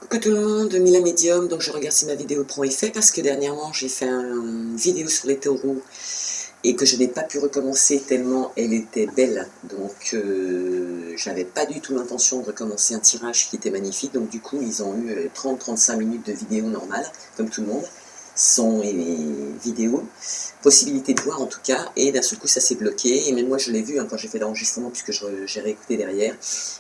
Coucou tout le monde, Mila Medium, donc je regarde si ma vidéo prend effet parce que dernièrement j'ai fait une vidéo sur les taureaux et que je n'ai pas pu recommencer tellement elle était belle, donc j'avais pas du tout l'intention de recommencer un tirage qui était magnifique, donc du coup ils ont eu 30-35 minutes de vidéo normale, comme tout le monde, son et vidéo, possibilité de voir en tout cas, et d'un seul coup ça s'est bloqué, et même moi je l'ai vu hein, quand j'ai fait l'enregistrement puisque j'ai réécouté derrière,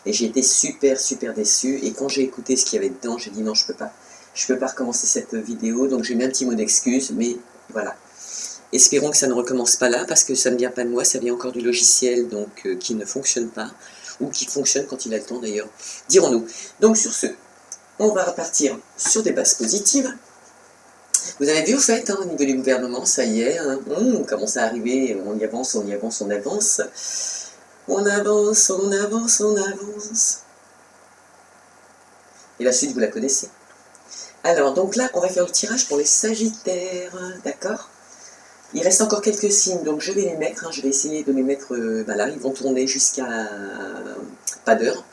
et j'ai été super déçu, et quand j'ai écouté ce qu'il y avait dedans, j'ai dit non je peux pas recommencer cette vidéo, donc j'ai mis un petit mot d'excuse, mais voilà. Espérons que ça ne recommence pas là, parce que ça ne vient pas de moi, ça vient encore du logiciel donc qui ne fonctionne pas, ou qui fonctionne quand il a le temps d'ailleurs, dirons-nous. Donc sur ce, on va repartir sur des bases positives. Vous avez vu au fait, hein, au niveau du gouvernement, ça y est, hein, on commence à arriver, on y avance, on y avance, on avance. On avance, on avance, on avance. Et la suite, vous la connaissez. Alors, donc là, on va faire le tirage pour les Sagittaires, d'accord? Il reste encore quelques signes, donc je vais les mettre, hein, je vais essayer de les mettre, là, ils vont tourner jusqu'à pas d'heure,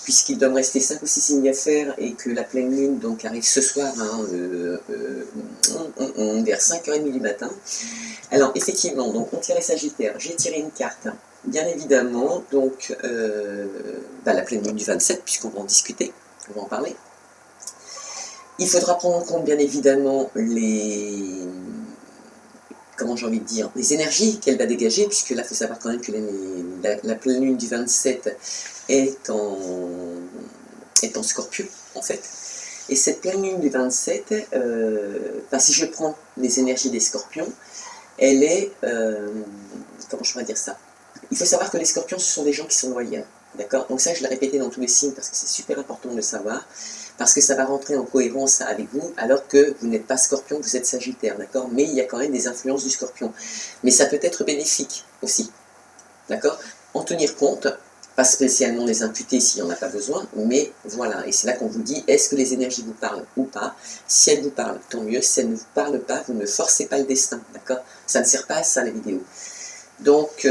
puisqu'il doit me rester 5 ou 6 signes à faire, et que la pleine lune donc, arrive ce soir, hein, vers 5h30 du matin. Alors, effectivement, donc, on tire les Sagittaires, j'ai tiré une carte, bien évidemment, donc la pleine lune du 27, puisqu'on va en discuter, on va en parler. Il faudra prendre en compte, bien évidemment, les énergies qu'elle va dégager, puisque là, il faut savoir quand même que la pleine lune du 27 est en Scorpion, en fait. Et cette pleine lune du 27, si je prends les énergies des Scorpions, elle est... comment je pourrais dire ça? Il faut savoir que les Scorpions, ce sont des gens qui sont loyaux, d'accord? Donc ça, je l'ai répété dans tous les signes, parce que c'est super important de le savoir, parce que ça va rentrer en cohérence avec vous, alors que vous n'êtes pas Scorpion, vous êtes Sagittaire, d'accord? Mais il y a quand même des influences du Scorpion. Mais ça peut être bénéfique aussi, d'accord? En tenir compte, pas spécialement les imputer s'il n'y en a pas besoin, mais voilà, et c'est là qu'on vous dit, est-ce que les énergies vous parlent ou pas? Si elles vous parlent, tant mieux, si elles ne vous parlent pas, vous ne forcez pas le destin, d'accord? Ça ne sert pas à ça, les vidéos. Donc,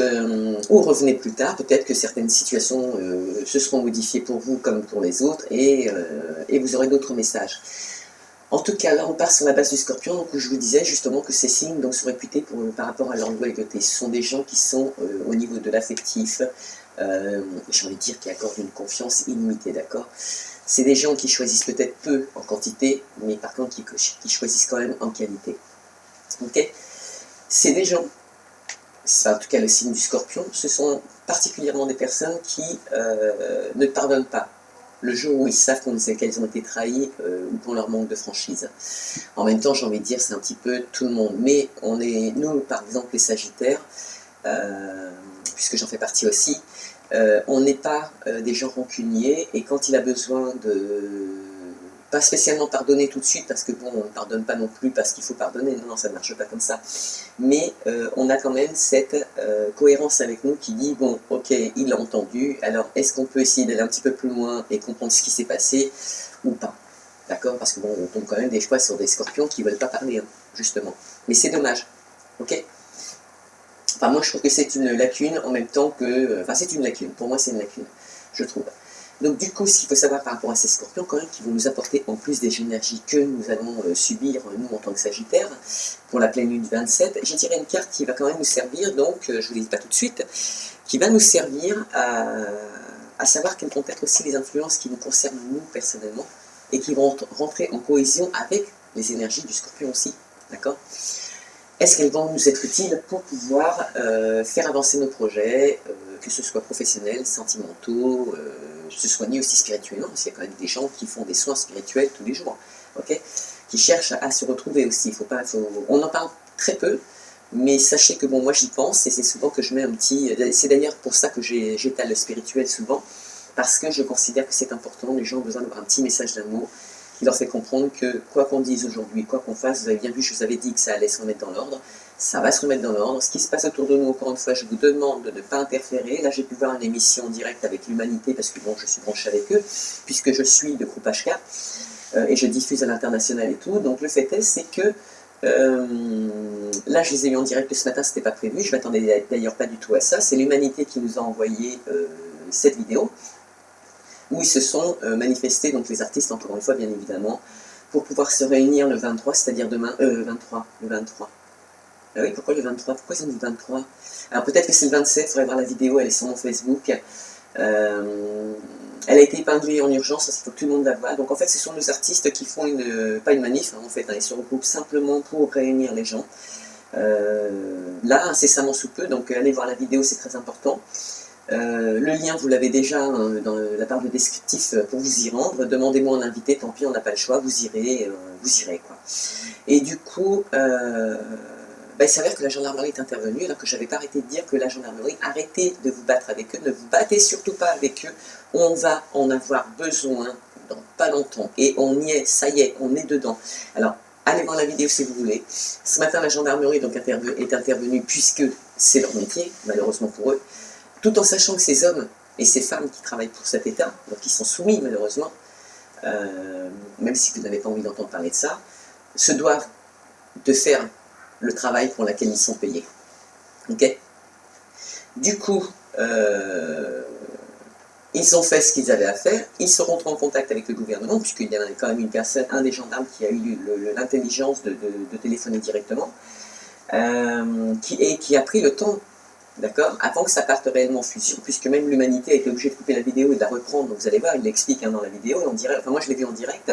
ou revenez plus tard, peut-être que certaines situations se seront modifiées pour vous comme pour les autres, et vous aurez d'autres messages. En tout cas, là on part sur la base du Scorpion, donc où je vous disais justement que ces signes donc, sont réputés par rapport à leur loyauté. Ce sont des gens qui sont au niveau de l'affectif, j'ai envie de dire qui accordent une confiance illimitée, d'accord? C'est des gens qui choisissent peut-être peu en quantité, mais par contre qui choisissent quand même en qualité. Ok? C'est des gens, c'est en tout cas le signe du Scorpion, ce sont particulièrement des personnes qui ne pardonnent pas le jour où ils savent qu'elles ont été trahies ou qu'on leur manque de franchise. En même temps, j'ai envie de dire, c'est un petit peu tout le monde. Mais nous, par exemple, les Sagittaires, puisque j'en fais partie aussi, on n'est pas des gens rancuniers, et quand il a besoin de... pas spécialement pardonner tout de suite, parce que bon, on ne pardonne pas non plus parce qu'il faut pardonner, non, ça ne marche pas comme ça, mais on a quand même cette cohérence avec nous qui dit, bon, ok, il l'a entendu, alors est-ce qu'on peut essayer d'aller un petit peu plus loin et comprendre ce qui s'est passé, ou pas, d'accord? Parce que bon, on tombe quand même des fois sur des Scorpions qui ne veulent pas parler, hein, justement, mais c'est dommage, ok? Enfin, moi je trouve que c'est une lacune en même temps que... c'est une lacune, pour moi c'est une lacune, je trouve. Donc du coup, ce qu'il faut savoir par rapport à ces Scorpions, quand même, qui vont nous apporter en plus des énergies que nous allons subir, nous, en tant que Sagittaires, pour la pleine lune du 27, j'ai tiré une carte qui va quand même nous servir, donc, je ne vous le dis pas tout de suite, qui va nous servir à savoir quelles vont être aussi les influences qui nous concernent, nous, personnellement, et qui vont rentrer en cohésion avec les énergies du Scorpion aussi, d'accord? Est-ce qu'elles vont nous être utiles pour pouvoir faire avancer nos projets, que ce soit professionnels, sentimentaux, se soigner aussi spirituellement, parce qu'il y a quand même des gens qui font des soins spirituels tous les jours, ok, qui cherchent à se retrouver aussi. On en parle très peu, mais sachez que bon, moi j'y pense, et c'est souvent que je mets un petit... C'est d'ailleurs pour ça que j'étale le spirituel souvent, parce que je considère que c'est important, les gens ont besoin d'avoir un petit message d'amour, qui leur fait comprendre que quoi qu'on dise aujourd'hui, quoi qu'on fasse, vous avez bien vu, je vous avais dit que ça allait se remettre dans l'ordre, ça va se remettre dans l'ordre. Ce qui se passe autour de nous, encore une fois, je vous demande de ne pas interférer. Là, j'ai pu voir une émission directe avec l'Humanité, parce que bon, je suis branché avec eux, puisque je suis de groupe HK, et je diffuse à l'international et tout. Donc le fait est, c'est que là, je les ai eu en direct ce matin, c'était pas prévu, je m'attendais d'ailleurs pas du tout à ça. C'est l'Humanité qui nous a envoyé cette vidéo. où ils se sont manifestés, donc les artistes encore une fois bien évidemment, pour pouvoir se réunir le 23, c'est-à-dire demain, le 23. Ah oui, pourquoi le 23? Pourquoi ils ont dit 23? Alors peut-être que c'est le 27, il faudrait voir la vidéo, elle est sur mon Facebook. Elle a été épinglée en urgence, il faut que tout le monde la voie. Donc en fait, ce sont nos artistes qui font pas une manif, hein, en fait, hein, ils se regroupent simplement pour réunir les gens. Là, incessamment sous peu, donc allez voir la vidéo, c'est très important. Le lien, vous l'avez déjà dans la barre de descriptif pour vous y rendre. Demandez-moi un invité, tant pis, on n'a pas le choix, vous irez quoi. Et du coup, il s'avère que la gendarmerie est intervenue, alors que je n'avais pas arrêté de dire que la gendarmerie, arrêtez de vous battre avec eux, ne vous battez surtout pas avec eux, on va en avoir besoin dans pas longtemps, et on y est, ça y est, on est dedans. Alors, allez voir la vidéo si vous voulez. Ce matin, la gendarmerie donc, est intervenue, puisque c'est leur métier, malheureusement pour eux, tout en sachant que ces hommes et ces femmes qui travaillent pour cet État, donc qui sont soumis malheureusement, même si vous n'avez pas envie d'entendre parler de ça, se doivent de faire le travail pour lequel ils sont payés. Ok? Du coup, ils ont fait ce qu'ils avaient à faire, ils se rentrent en contact avec le gouvernement, puisqu'il y en a quand même une personne, un des gendarmes qui a eu l'intelligence de téléphoner directement, qui a pris le temps, d'accord, avant que ça parte réellement en fusion, puisque même l'humanité a été obligée de couper la vidéo et de la reprendre, donc vous allez voir, il l'explique dans la vidéo, en direct, enfin moi je l'ai vu en direct,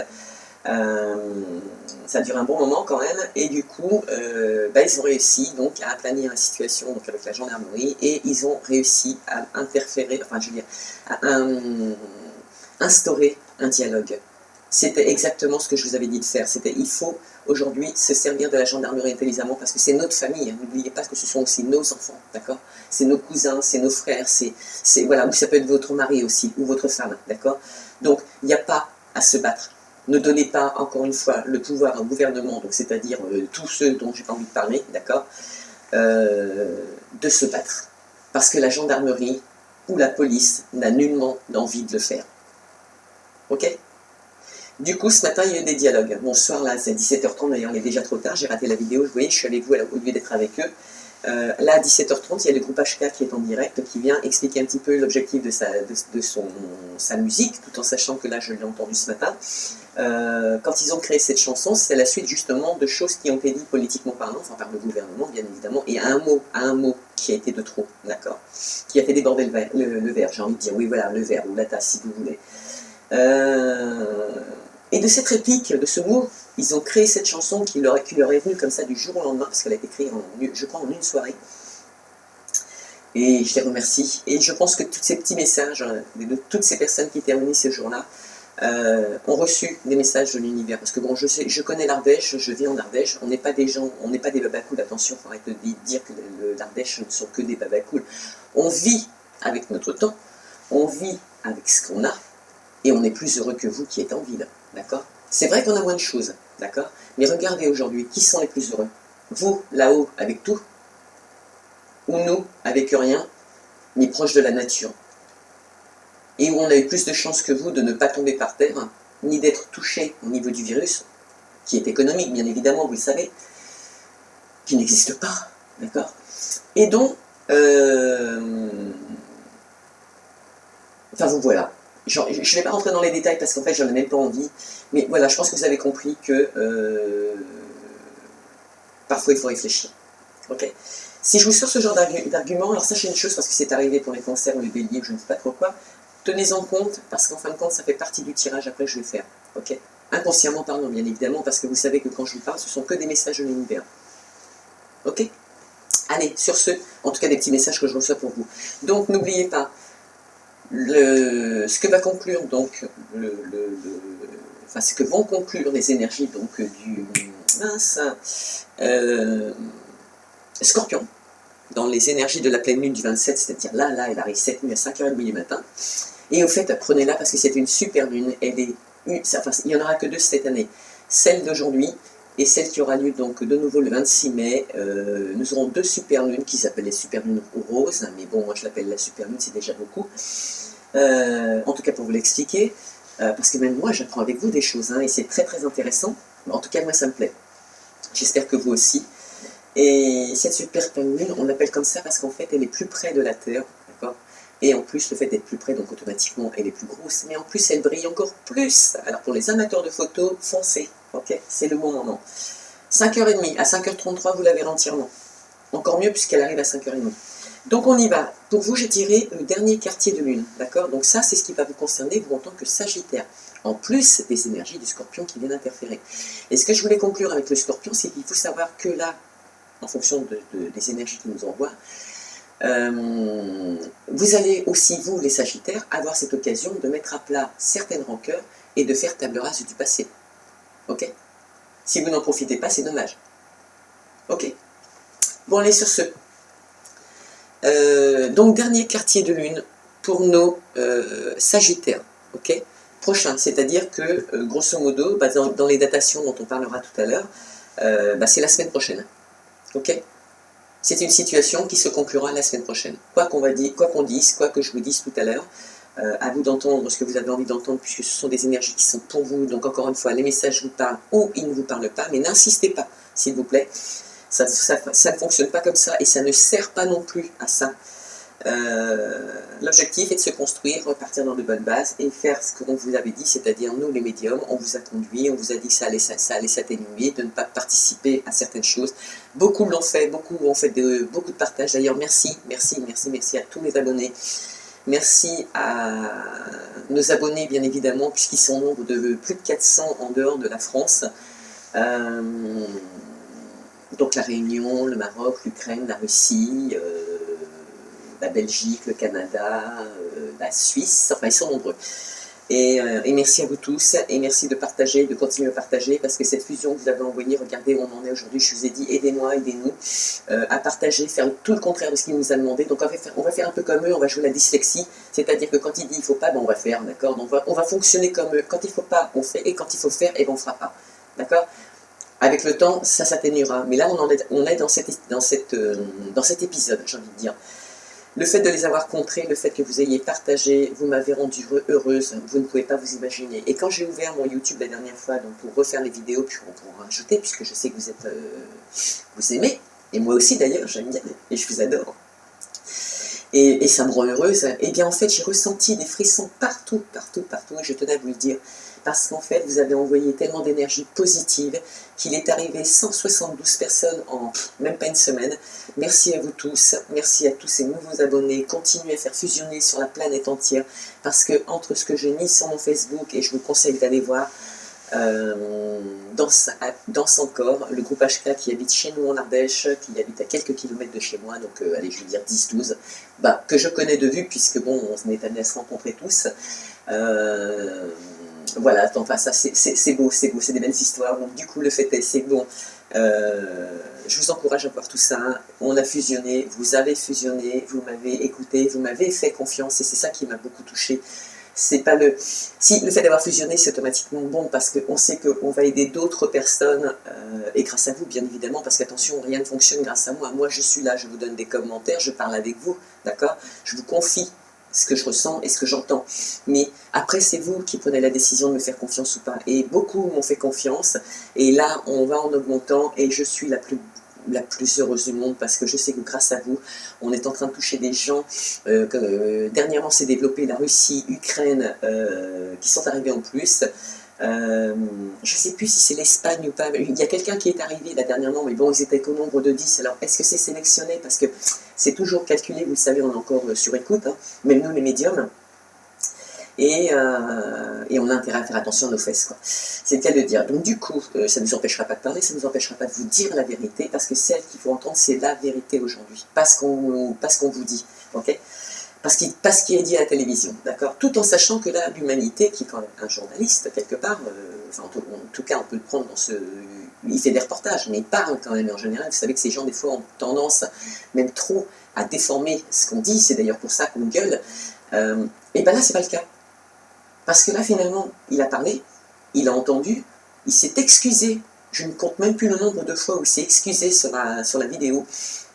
ça dure un bon moment quand même, et du coup, ils ont réussi donc à aplanir la situation donc, avec la gendarmerie, et ils ont réussi à interférer, enfin je veux dire, à instaurer un dialogue. C'était exactement ce que je vous avais dit de faire. C'était, il faut aujourd'hui se servir de la gendarmerie intelligemment parce que c'est notre famille. Hein. N'oubliez pas que ce sont aussi nos enfants, d'accord? C'est nos cousins, c'est nos frères, voilà, ou ça peut être votre mari aussi, ou votre femme, d'accord? Donc, il n'y a pas à se battre. Ne donnez pas, encore une fois, le pouvoir au gouvernement, donc c'est-à-dire tous ceux dont j'ai pas envie de parler, d'accord, de se battre. Parce que la gendarmerie ou la police n'a nullement envie de le faire. Ok? Du coup, ce matin, il y a eu des dialogues. Bonsoir, là, c'est 17h30, d'ailleurs, il est déjà trop tard, j'ai raté la vidéo, vous voyez, je suis avec vous au lieu d'être avec eux. Là, à 17h30, il y a le groupe HK qui est en direct, qui vient expliquer un petit peu l'objectif de sa musique, tout en sachant que là, je l'ai entendu ce matin. Quand ils ont créé cette chanson, c'est la suite justement de choses qui ont été dites politiquement parlant, enfin par le gouvernement, bien évidemment, et à un mot qui a été de trop, d'accord, qui a fait déborder le verre, j'ai envie de dire, oui, voilà, le verre, ou la tasse, si vous voulez. Et de cette réplique, de ce mot, ils ont créé cette chanson qui leur est venue comme ça du jour au lendemain, parce qu'elle a été créée, je crois, en une soirée. Et je les remercie. Et je pense que tous ces petits messages, de toutes ces personnes qui étaient réunies ce jour-là, ont reçu des messages de l'univers. Parce que bon, je connais l'Ardèche, je vis en Ardèche, on n'est pas des gens, on n'est pas des babacools, attention, il faut arrêter de dire que l'Ardèche ne sont que des babacools. On vit avec notre temps, on vit avec ce qu'on a, et on est plus heureux que vous qui êtes en ville, d'accord? C'est vrai qu'on a moins de choses, d'accord? Mais regardez aujourd'hui, qui sont les plus heureux? Vous, là-haut, avec tout? Ou nous, avec rien, mais proche de la nature? Et où on a eu plus de chances que vous de ne pas tomber par terre, ni d'être touché au niveau du virus, qui est économique, bien évidemment, vous le savez, qui n'existe pas, d'accord? Et donc, enfin, vous voilà. Je ne vais pas rentrer dans les détails parce qu'en fait, j'en ai même pas envie. Mais voilà, je pense que vous avez compris que parfois, il faut réfléchir. Ok? Si je vous sors ce genre d'argument, alors sachez une chose, parce que c'est arrivé pour les cancers ou les béliers, ou je ne sais pas trop quoi, tenez-en compte, parce qu'en fin de compte, ça fait partie du tirage après que je vais faire. Ok? Inconsciemment parlant, bien évidemment, parce que vous savez que quand je vous parle, ce sont que des messages de l'univers. Ok? Allez, sur ce, en tout cas des petits messages que je reçois pour vous. Donc, n'oubliez pas, ce que va conclure donc ce que vont conclure les énergies donc du Scorpion dans les énergies de la pleine lune du 27, c'est-à-dire là elle arrive cette nuit à 5h30 du matin, et au fait prenez-la parce que c'est une super lune, il n'y en aura que deux cette année, celle d'aujourd'hui et celle qui aura lieu donc de nouveau le 26 mai, nous aurons deux super lunes qui s'appellent les super lunes roses, mais bon moi je l'appelle la super lune, c'est déjà beaucoup. En tout cas pour vous l'expliquer, parce que même moi j'apprends avec vous des choses, hein, et c'est très très intéressant, en tout cas moi ça me plaît, j'espère que vous aussi. Et cette super pleine lune, on l'appelle comme ça parce qu'en fait elle est plus près de la Terre, d'accord, Et en plus, le fait d'être plus près, donc automatiquement, elle est plus grosse. Mais en plus, elle brille encore plus. Alors pour les amateurs de photos, foncez. Ok, c'est le bon moment. 5h30, à 5h33, vous la verrez entièrement. Encore mieux puisqu'elle arrive à 5h30. Donc on y va. Pour vous, j'ai tiré le dernier quartier de lune. D'accord? Donc ça, c'est ce qui va vous concerner, vous en tant que Sagittaire. En plus des énergies du Scorpion qui viennent interférer. Et ce que je voulais conclure avec le Scorpion, c'est qu'il faut savoir que là, en fonction des énergies qui nous envoient, vous allez aussi, vous les Sagittaires, avoir cette occasion de mettre à plat certaines rancœurs et de faire table rase du passé. Ok? Si vous n'en profitez pas, c'est dommage. Ok? Bon, allez sur ce. Donc, dernier quartier de lune pour nos Sagittaires. Ok? Prochain, c'est-à-dire que, grosso modo, dans les datations dont on parlera tout à l'heure, c'est la semaine prochaine. Ok? C'est une situation qui se conclura la semaine prochaine. Quoi qu'on dise, quoi que je vous dise tout à l'heure, à vous d'entendre ce que vous avez envie d'entendre, puisque ce sont des énergies qui sont pour vous. Donc encore une fois, les messages vous parlent ou ils ne vous parlent pas, mais n'insistez pas, s'il vous plaît. Ça ne fonctionne pas comme ça et ça ne sert pas non plus à ça. L'objectif est de se construire, repartir dans de bonnes bases et faire ce qu'on vous avait dit, c'est-à-dire nous les médiums, on vous a conduit, on vous a dit que ça allait s'atténuer, de ne pas participer à certaines choses. Beaucoup l'ont fait, beaucoup ont fait beaucoup de partages. D'ailleurs, merci à tous mes abonnés. Merci à nos abonnés, bien évidemment, puisqu'ils sont au nombre de plus de 400 en dehors de la France. Donc la Réunion, le Maroc, l'Ukraine, la Russie, la Belgique, le Canada, la Suisse, enfin ils sont nombreux. Et merci à vous tous, et merci de partager, de continuer à partager, parce que cette fusion que vous avez envoyée, regardez où on en est aujourd'hui, je vous ai dit, aidez-moi, aidez-nous à partager, faire tout le contraire de ce qu'il nous a demandé. Donc on va faire un peu comme eux, on va jouer la dyslexie, c'est-à-dire que quand il dit il ne faut pas, on va faire, d'accord? Donc on va fonctionner comme eux, quand il ne faut pas, on fait, et quand il faut faire, on ne fera pas, d'accord? Avec le temps, ça s'atténuera, mais là on est dans cet épisode, j'ai envie de dire. Le fait de les avoir contrés, le fait que vous ayez partagé, vous m'avez rendue heureuse, vous ne pouvez pas vous imaginer. Et quand j'ai ouvert mon YouTube la dernière fois, donc pour refaire les vidéos, puis pour en rajouter, puisque je sais que vous aimez, et moi aussi d'ailleurs, j'aime bien, et je vous adore. Et ça me rend heureuse. Et bien en fait, j'ai ressenti des frissons partout, et je tenais à vous le dire. Parce qu'en fait, vous avez envoyé tellement d'énergie positive qu'il est arrivé 172 personnes en même pas une semaine. Merci à vous tous, merci à tous ces nouveaux abonnés. Continuez à faire fusionner sur la planète entière, parce que entre ce que j'ai mis sur mon Facebook, et je vous conseille d'aller voir, Danse encore, le groupe HK qui habite chez nous en Ardèche, qui habite à quelques kilomètres de chez moi, donc allez, je vais dire 10-12, que je connais de vue, puisque bon, on est amené à se rencontrer tous. Voilà, enfin ça c'est beau, c'est des belles histoires. Donc du coup le fait est, c'est bon. Je vous encourage à voir tout ça. On a fusionné, vous avez fusionné, vous m'avez écouté, vous m'avez fait confiance, et c'est ça qui m'a beaucoup touché. C'est pas le fait d'avoir fusionné, c'est automatiquement bon, parce qu'on sait qu'on va aider d'autres personnes, et grâce à vous bien évidemment, parce qu'attention, rien ne fonctionne grâce à moi. Moi je suis là, je vous donne des commentaires, je parle avec vous, d'accord? Je vous confie ce que je ressens et ce que j'entends. Mais après, c'est vous qui prenez la décision de me faire confiance ou pas. Et beaucoup m'ont fait confiance. Et là, on va en augmentant, et je suis la plus heureuse du monde, parce que je sais que grâce à vous, on est en train de toucher des gens. Dernièrement, s'est développé la Russie, Ukraine, qui sont arrivés en plus. Je ne sais plus si c'est l'Espagne ou pas. Il y a quelqu'un qui est arrivé là dernièrement, mais bon, ils étaient qu'au nombre de 10. Alors, est-ce que c'est sélectionné? Parce que c'est toujours calculé, vous le savez, on est encore sur écoute, hein, même nous les médiums. Et on a intérêt à faire attention à nos fesses, quoi. C'est le cas de dire. Donc du coup, ça ne nous empêchera pas de parler, ça ne nous empêchera pas de vous dire la vérité, parce que celle qu'il faut entendre, c'est la vérité aujourd'hui. Pas ce qu'on vous dit, ok? Parce qu'il est dit à la télévision, d'accord? Tout en sachant que là, l'humanité, qui est quand même un journaliste, quelque part, en tout cas, on peut le prendre dans ce... Il fait des reportages, mais il parle quand même, en général. Vous savez que ces gens, des fois, ont tendance, même trop, à déformer ce qu'on dit. C'est d'ailleurs pour ça qu'on gueule. Et bien là, c'est pas le cas. Parce que là, finalement, il a parlé, il a entendu, il s'est excusé. Je ne compte même plus le nombre de fois où il s'est excusé sur la vidéo,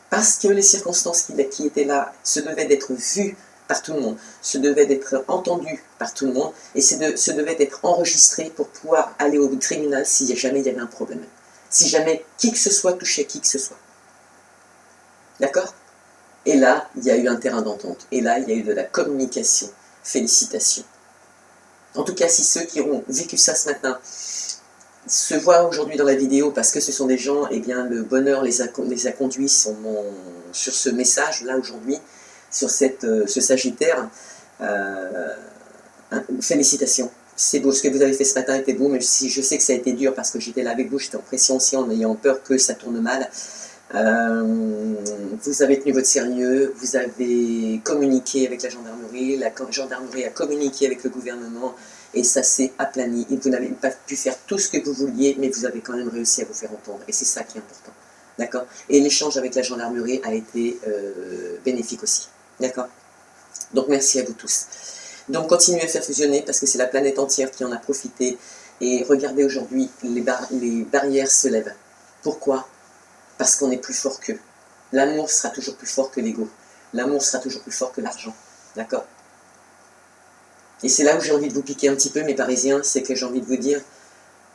parce que les circonstances qui étaient là se devaient d'être vues par tout le monde, se devaient d'être entendues par tout le monde, et se devaient d'être enregistrées pour pouvoir aller au tribunal si jamais il y avait un problème. Si jamais qui que ce soit touchait qui que ce soit. D'accord? Et là, il y a eu un terrain d'entente. Et là, il y a eu de la communication. Félicitations. En tout cas, si ceux qui ont vécu ça ce matin se voient aujourd'hui dans la vidéo parce que ce sont des gens, eh bien, le bonheur les a conduits sur ce message-là aujourd'hui, sur ce Sagittaire. Félicitations. C'est beau, ce que vous avez fait ce matin était beau, même si je sais que ça a été dur parce que j'étais là avec vous, j'étais en pression aussi en ayant peur que ça tourne mal. Vous avez tenu votre sérieux, vous avez communiqué avec la gendarmerie a communiqué avec le gouvernement et ça s'est aplani. Et vous n'avez pas pu faire tout ce que vous vouliez, mais vous avez quand même réussi à vous faire entendre et c'est ça qui est important. D'accord? Et l'échange avec la gendarmerie a été bénéfique aussi. D'accord? Donc merci à vous tous. Donc continuez à faire fusionner parce que c'est la planète entière qui en a profité. Et regardez aujourd'hui, les barrières se lèvent. Pourquoi? Parce qu'on est plus fort qu'eux. L'amour sera toujours plus fort que l'ego. L'amour sera toujours plus fort que l'argent. D'accord? Et c'est là où j'ai envie de vous piquer un petit peu, mes Parisiens, c'est que j'ai envie de vous dire,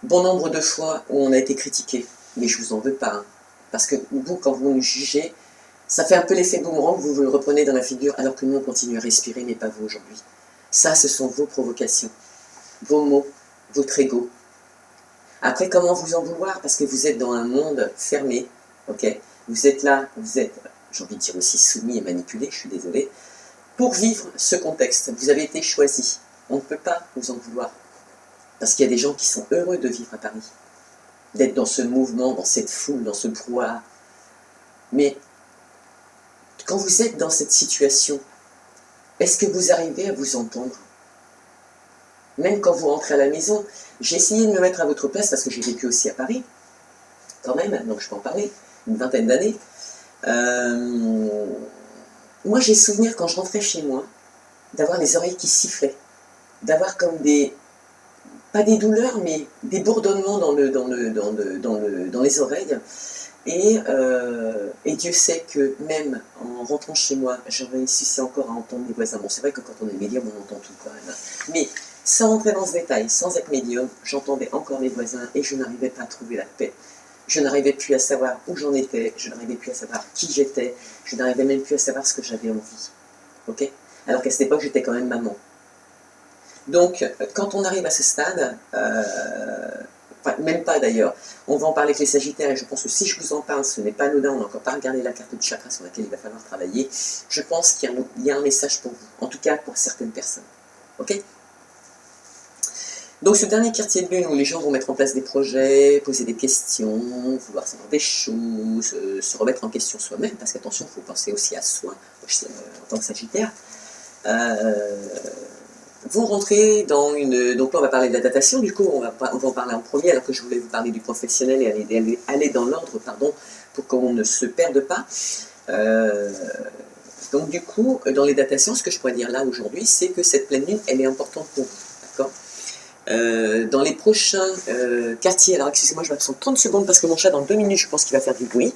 bon nombre de fois où on a été critiqué, mais je vous en veux pas. Hein, parce que vous, quand vous nous jugez, ça fait un peu l'effet boomerang, vous le reprenez dans la figure, alors que nous, on continue à respirer, mais pas vous aujourd'hui. Ça, ce sont vos provocations, vos mots, votre ego. Après, comment vous en vouloir? Parce que vous êtes dans un monde fermé, ok? Vous êtes là, vous êtes, j'ai envie de dire aussi soumis et manipulé, je suis désolé, pour vivre ce contexte. Vous avez été choisi. On ne peut pas vous en vouloir. Parce qu'il y a des gens qui sont heureux de vivre à Paris, d'être dans ce mouvement, dans cette foule, dans ce brouhaha. Mais quand vous êtes dans cette situation, est-ce que vous arrivez à vous entendre? Même quand vous rentrez à la maison, j'ai essayé de me mettre à votre place parce que j'ai vécu aussi à Paris, quand même, donc je peux en parler, une vingtaine d'années. Moi, j'ai souvenir quand je rentrais chez moi, d'avoir les oreilles qui sifflaient, d'avoir comme des, pas des douleurs, mais des bourdonnements dans les oreilles. Et Dieu sait que même en rentrant chez moi, je réussissais encore à entendre mes voisins. Bon, c'est vrai que quand on est médium, on entend tout quand même. Mais sans rentrer dans ce détail, sans être médium, j'entendais encore mes voisins et je n'arrivais pas à trouver la paix. Je n'arrivais plus à savoir où j'en étais, je n'arrivais plus à savoir qui j'étais, je n'arrivais même plus à savoir ce que j'avais envie. Ok? Alors qu'à cette époque, j'étais quand même maman. Donc, quand on arrive à ce stade, enfin, même pas d'ailleurs, on va en parler avec les Sagittaires et je pense que si je vous en parle, ce n'est pas anodin, on n'a encore pas regardé la carte du chakra sur laquelle il va falloir travailler. Je pense qu'il y a un message pour vous, en tout cas pour certaines personnes. Ok? Donc ce dernier quartier de lune où les gens vont mettre en place des projets, poser des questions, vouloir savoir des choses, se remettre en question soi-même, parce qu'attention, il faut penser aussi à soi, en tant que Sagittaire. Vous rentrez dans une... Donc là, on va parler de la datation, du coup, on va en parler en premier, alors que je voulais vous parler du professionnel et aller dans l'ordre, pardon, pour qu'on ne se perde pas. Donc du coup, dans les datations, ce que je pourrais dire là aujourd'hui, c'est que cette pleine lune, elle est importante pour vous, d'accord? Dans les prochains quartiers, alors excusez-moi, je vais absenter 30 secondes parce que mon chat, dans 2 minutes, je pense qu'il va faire du bruit.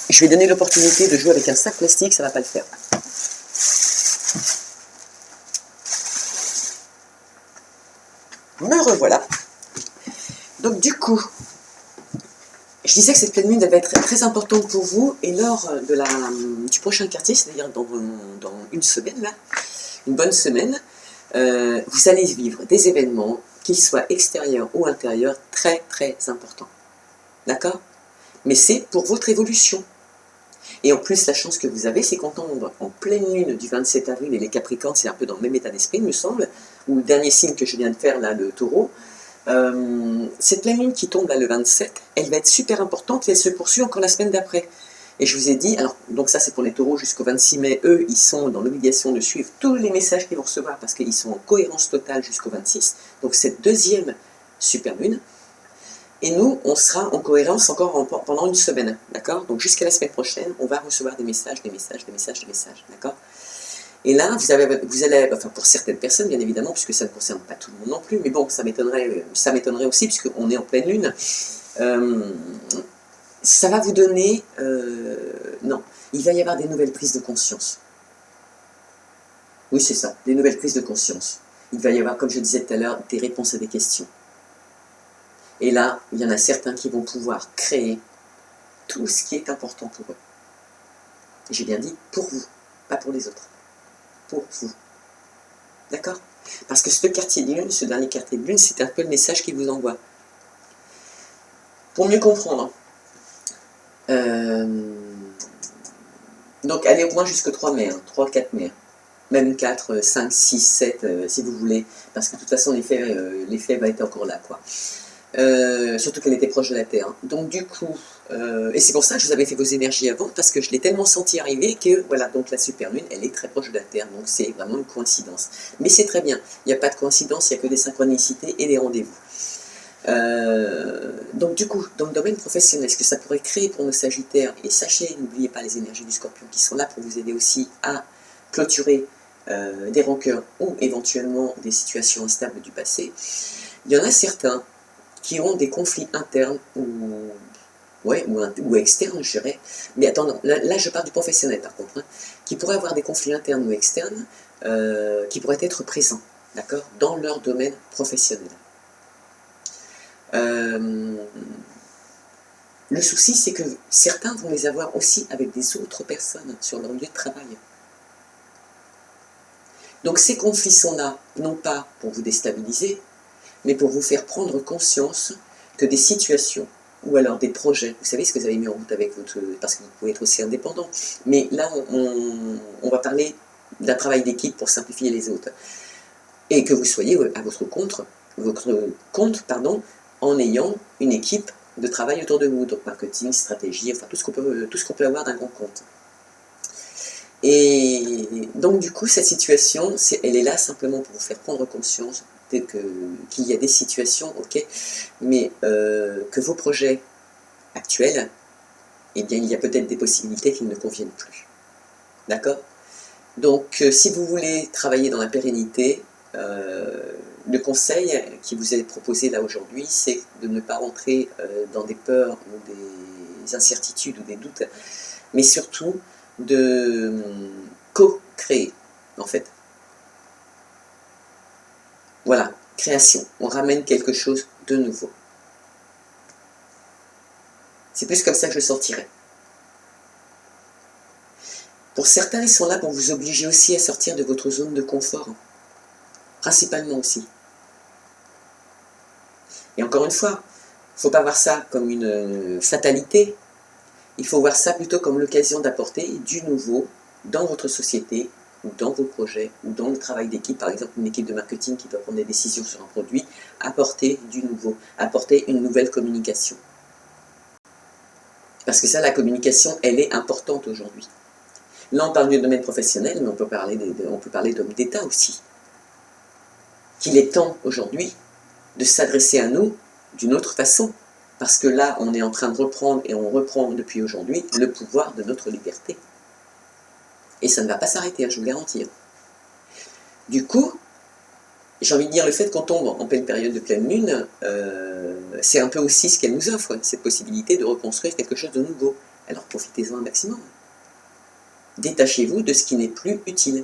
Je vais donner l'opportunité de jouer avec un sac plastique, ça ne va pas le faire. Me revoilà. Donc du coup, je disais que cette pleine lune devait être très importante pour vous, et lors du prochain quartier, c'est-à-dire dans une semaine, là, une bonne semaine, vous allez vivre des événements, qu'ils soient extérieurs ou intérieurs, très très importants. D'accord? Mais c'est pour votre évolution. Et en plus, la chance que vous avez, c'est qu'on tombe en pleine lune du 27 avril, et les Capricornes, c'est un peu dans le même état d'esprit, il me semble, ou le dernier signe que je viens de faire, là, le Taureau. Cette pleine lune qui tombe là le 27, elle va être super importante et elle se poursuit encore la semaine d'après. Et je vous ai dit, alors, donc ça c'est pour les taureaux jusqu'au 26 mai, eux ils sont dans l'obligation de suivre tous les messages qu'ils vont recevoir parce qu'ils sont en cohérence totale jusqu'au 26, donc cette deuxième super lune. Et nous, on sera en cohérence encore pendant une semaine, d'accord? Donc jusqu'à la semaine prochaine, on va recevoir des messages, d'accord? Et là, vous allez, enfin pour certaines personnes, bien évidemment, puisque ça ne concerne pas tout le monde non plus, mais bon, ça m'étonnerait aussi, puisqu'on est en pleine lune, ça va vous donner, non, il va y avoir des nouvelles prises de conscience. Oui, c'est ça, des nouvelles prises de conscience. Il va y avoir, comme je disais tout à l'heure, des réponses à des questions. Et là, il y en a certains qui vont pouvoir créer tout ce qui est important pour eux. J'ai bien dit pour vous, pas pour les autres. Pour vous. D'accord? Parce que ce quartier de lune, ce dernier quartier de lune, c'est un peu le message qu'il vous envoie. Pour mieux comprendre, donc allez au moins jusqu'au 3 mai, 3-4 mai, même 4, 5, 6, 7 si vous voulez, parce que de toute façon l'effet va être encore là, quoi. Surtout qu'elle était proche de la Terre. Donc du coup, et c'est pour ça que je vous avais fait vos énergies avant, parce que je l'ai tellement senti arriver que, voilà, donc la super lune, elle est très proche de la Terre, donc c'est vraiment une coïncidence. Mais c'est très bien, il n'y a pas de coïncidence, il n'y a que des synchronicités et des rendez-vous. Donc du coup, dans le domaine professionnel, ce que ça pourrait créer pour nos Sagittaires, et sachez, n'oubliez pas les énergies du Scorpion qui sont là pour vous aider aussi à clôturer des rancœurs ou éventuellement des situations instables du passé, il y en a certains qui ont des conflits internes ou externes, je dirais. Mais attends, là je parle du professionnel par contre, hein, qui pourraient avoir des conflits internes ou externes qui pourraient être présents, d'accord, dans leur domaine professionnel. Le souci, c'est que certains vont les avoir aussi avec des autres personnes sur leur lieu de travail. Donc ces conflits sont là, non pas pour vous déstabiliser, mais pour vous faire prendre conscience que des situations, ou alors des projets, vous savez ce que vous avez mis en route avec votre... parce que vous pouvez être aussi indépendant, mais là on va parler d'un travail d'équipe pour simplifier les autres, et que vous soyez à votre compte, en ayant une équipe de travail autour de vous, donc marketing, stratégie, enfin tout ce qu'on peut avoir d'un grand compte. Et donc du coup, cette situation, elle est là simplement pour vous faire prendre conscience qu'il y a des situations, ok, mais que vos projets actuels, eh bien, il y a peut-être des possibilités qu'ils ne conviennent plus. D'accord? Donc, si vous voulez travailler dans la pérennité, le conseil qui vous est proposé là aujourd'hui, c'est de ne pas rentrer dans des peurs ou des incertitudes ou des doutes, mais surtout de co-créer, en fait. Voilà, création. On ramène quelque chose de nouveau. C'est plus comme ça que je le sortirais. Pour certains, ils sont là pour vous obliger aussi à sortir de votre zone de confort. Principalement aussi. Et encore une fois, il ne faut pas voir ça comme une fatalité. Il faut voir ça plutôt comme l'occasion d'apporter du nouveau dans votre société, ou dans vos projets, ou dans le travail d'équipe. Par exemple, une équipe de marketing qui doit prendre des décisions sur un produit, apporter du nouveau, apporter une nouvelle communication. Parce que ça, la communication, elle est importante aujourd'hui. Là, on parle du domaine professionnel, mais on peut parler d'hommes d'État aussi. Qu'il est temps aujourd'hui de s'adresser à nous d'une autre façon. Parce que là, on est en train de reprendre, et on reprend depuis aujourd'hui, le pouvoir de notre liberté. Et ça ne va pas s'arrêter, je vous le garantis. Du coup, j'ai envie de dire, le fait qu'on tombe en pleine période de pleine lune, c'est un peu aussi ce qu'elle nous offre, cette possibilité de reconstruire quelque chose de nouveau. Alors profitez-en un maximum. Détachez-vous de ce qui n'est plus utile,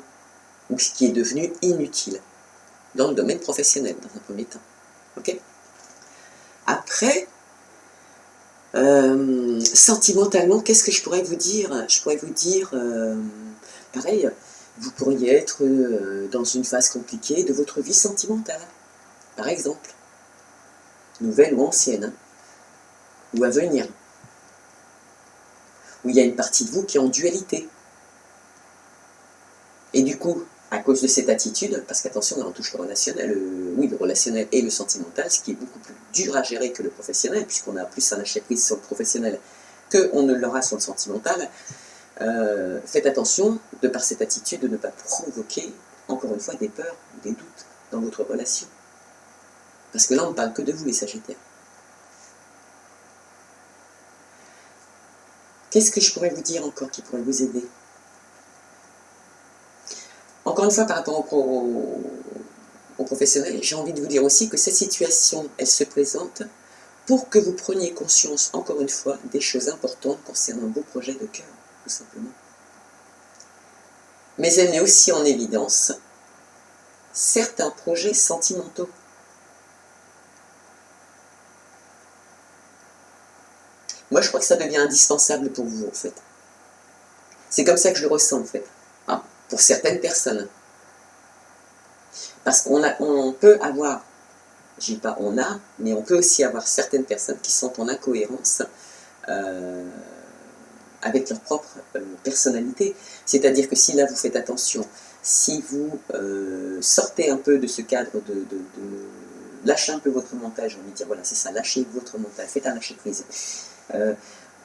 ou ce qui est devenu inutile, dans le domaine professionnel, dans un premier temps. Ok ? Après, sentimentalement, qu'est-ce que je pourrais vous dire? Je pourrais vous dire, pareil, vous pourriez être dans une phase compliquée de votre vie sentimentale, par exemple, nouvelle ou ancienne, ou à venir, où il y a une partie de vous qui est en dualité. Et du coup, à cause de cette attitude, parce qu'attention, là on touche le relationnel, le relationnel et le sentimental, ce qui est beaucoup plus dur à gérer que le professionnel, puisqu'on a plus un lâcher-prise sur le professionnel qu'on ne l'aura sur le sentimental, faites attention, de par cette attitude, de ne pas provoquer, encore une fois, des peurs, des doutes dans votre relation. Parce que là, on ne parle que de vous, les Sagittaires. Qu'est-ce que je pourrais vous dire encore qui pourrait vous aider? Encore une fois, par rapport aux professionnels, j'ai envie de vous dire aussi que cette situation, elle se présente pour que vous preniez conscience, encore une fois, des choses importantes concernant vos projets de cœur, tout simplement. Mais elle met aussi en évidence certains projets sentimentaux. Moi, je crois que ça devient indispensable pour vous, en fait. C'est comme ça que je le ressens en fait, hein, pour certaines personnes. Parce on peut avoir, je dis pas on a, mais on peut aussi avoir certaines personnes qui sont en incohérence avec leur propre personnalité. C'est-à-dire que si là vous faites attention, si vous sortez un peu de ce cadre de lâcher un peu votre mental, j'ai envie de dire, voilà, c'est ça, lâchez votre mental, faites un lâcher prise.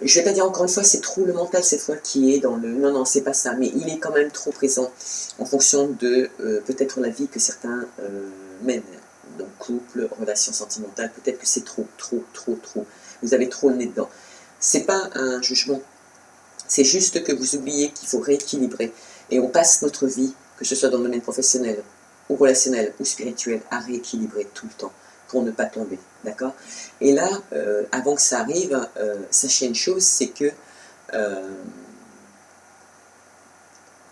Je vais pas dire encore une fois, c'est trop le mental cette fois qui est dans le... Non, non, c'est pas ça, mais il est quand même trop présent en fonction de peut-être la vie que certains mènent. Donc couple, relations sentimentales, peut-être que c'est trop. Vous avez trop le nez dedans. C'est pas un jugement, c'est juste que vous oubliez qu'il faut rééquilibrer. Et on passe notre vie, que ce soit dans le domaine professionnel, ou relationnel, ou spirituel, à rééquilibrer tout le temps, pour ne pas tomber, d'accord? Et là, avant que ça arrive, sachez une chose, c'est que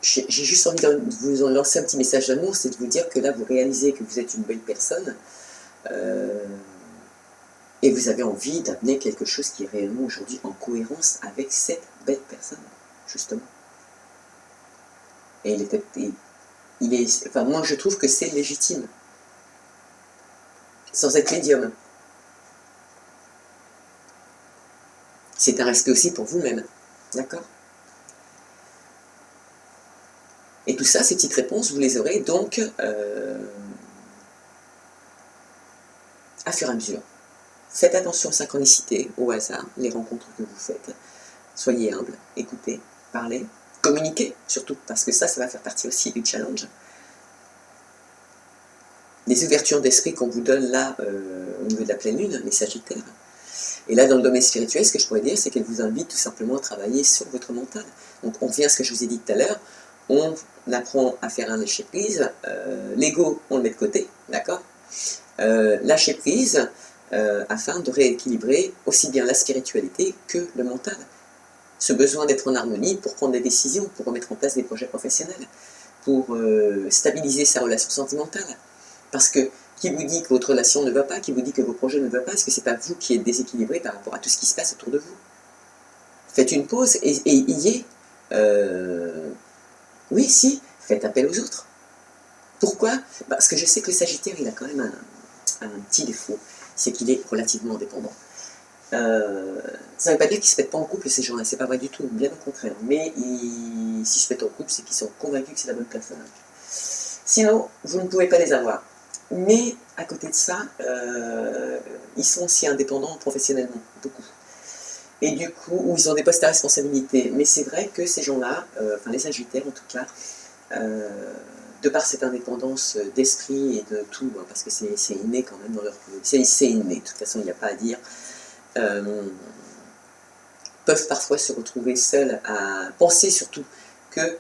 j'ai juste envie de vous en lancer un petit message d'amour, c'est de vous dire que là, vous réalisez que vous êtes une belle personne, et vous avez envie d'amener quelque chose qui est réellement aujourd'hui en cohérence avec cette belle personne, justement. Et enfin, moi je trouve que c'est légitime, sans être médium. C'est un respect aussi pour vous-même, d'accord? Et tout ça, ces petites réponses, vous les aurez donc à fur et à mesure. Faites attention aux synchronicités, au hasard, les rencontres que vous faites. Soyez humble, écoutez, parlez, communiquez surtout, parce que ça va faire partie aussi du challenge. Les ouvertures d'esprit qu'on vous donne là, au niveau de la pleine lune, les sagittaires. Et là, dans le domaine spirituel, ce que je pourrais dire, c'est qu'elle vous invite tout simplement à travailler sur votre mental. Donc on revient à ce que je vous ai dit tout à l'heure, on apprend à faire un lâcher prise, l'ego, on le met de côté, d'accord, lâcher prise, afin de rééquilibrer aussi bien la spiritualité que le mental. Ce besoin d'être en harmonie pour prendre des décisions, pour remettre en place des projets professionnels, pour stabiliser sa relation sentimentale. Parce que qui vous dit que votre relation ne va pas, qui vous dit que vos projets ne vont pas, est-ce que c'est pas vous qui êtes déséquilibré par rapport à tout ce qui se passe autour de vous? Faites une pause et y est. Oui, si, faites appel aux autres. Pourquoi? Parce que je sais que le Sagittaire, il a quand même un petit défaut, c'est qu'il est relativement dépendant. Ça ne veut pas dire qu'ils ne se mettent pas en couple ces gens-là, c'est pas vrai du tout, bien au contraire. Mais s'ils se mettent en couple, c'est qu'ils sont convaincus que c'est la bonne personne. Sinon, vous ne pouvez pas les avoir. Mais à côté de ça, ils sont aussi indépendants professionnellement, beaucoup. Et du coup, où ils ont des postes à responsabilité. Mais c'est vrai que ces gens-là, enfin les Sagittaires en tout cas, de par cette indépendance d'esprit et de tout, hein, parce que c'est inné quand même dans leur... C'est inné, de toute façon il n'y a pas à dire, peuvent parfois se retrouver seuls à penser surtout que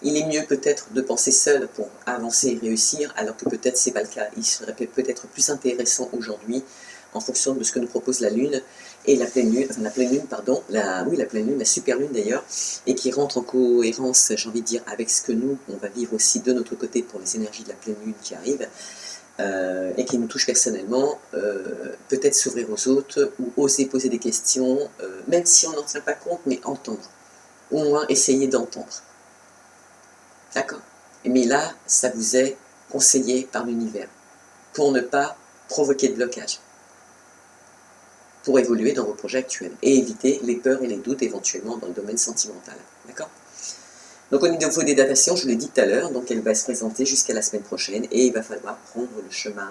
il est mieux peut-être de penser seul pour avancer et réussir, alors que peut-être c'est pas le cas. Il serait peut-être plus intéressant aujourd'hui, en fonction de ce que nous propose la Lune, et la pleine Lune, enfin la pleine Lune, pardon, la pleine Lune, la super Lune d'ailleurs, et qui rentre en cohérence, j'ai envie de dire, avec ce que nous, on va vivre aussi de notre côté pour les énergies de la pleine Lune qui arrivent, et qui nous touche personnellement, peut-être s'ouvrir aux autres, ou oser poser des questions, même si on n'en tient pas compte, mais entendre, au moins essayer d'entendre. D'accord? Mais là, ça vous est conseillé par l'univers, pour ne pas provoquer de blocage, pour évoluer dans vos projets actuels, et éviter les peurs et les doutes éventuellement dans le domaine sentimental. D'accord? Donc au niveau des datations, je vous l'ai dit tout à l'heure, donc elle va se présenter jusqu'à la semaine prochaine, et il va falloir prendre le chemin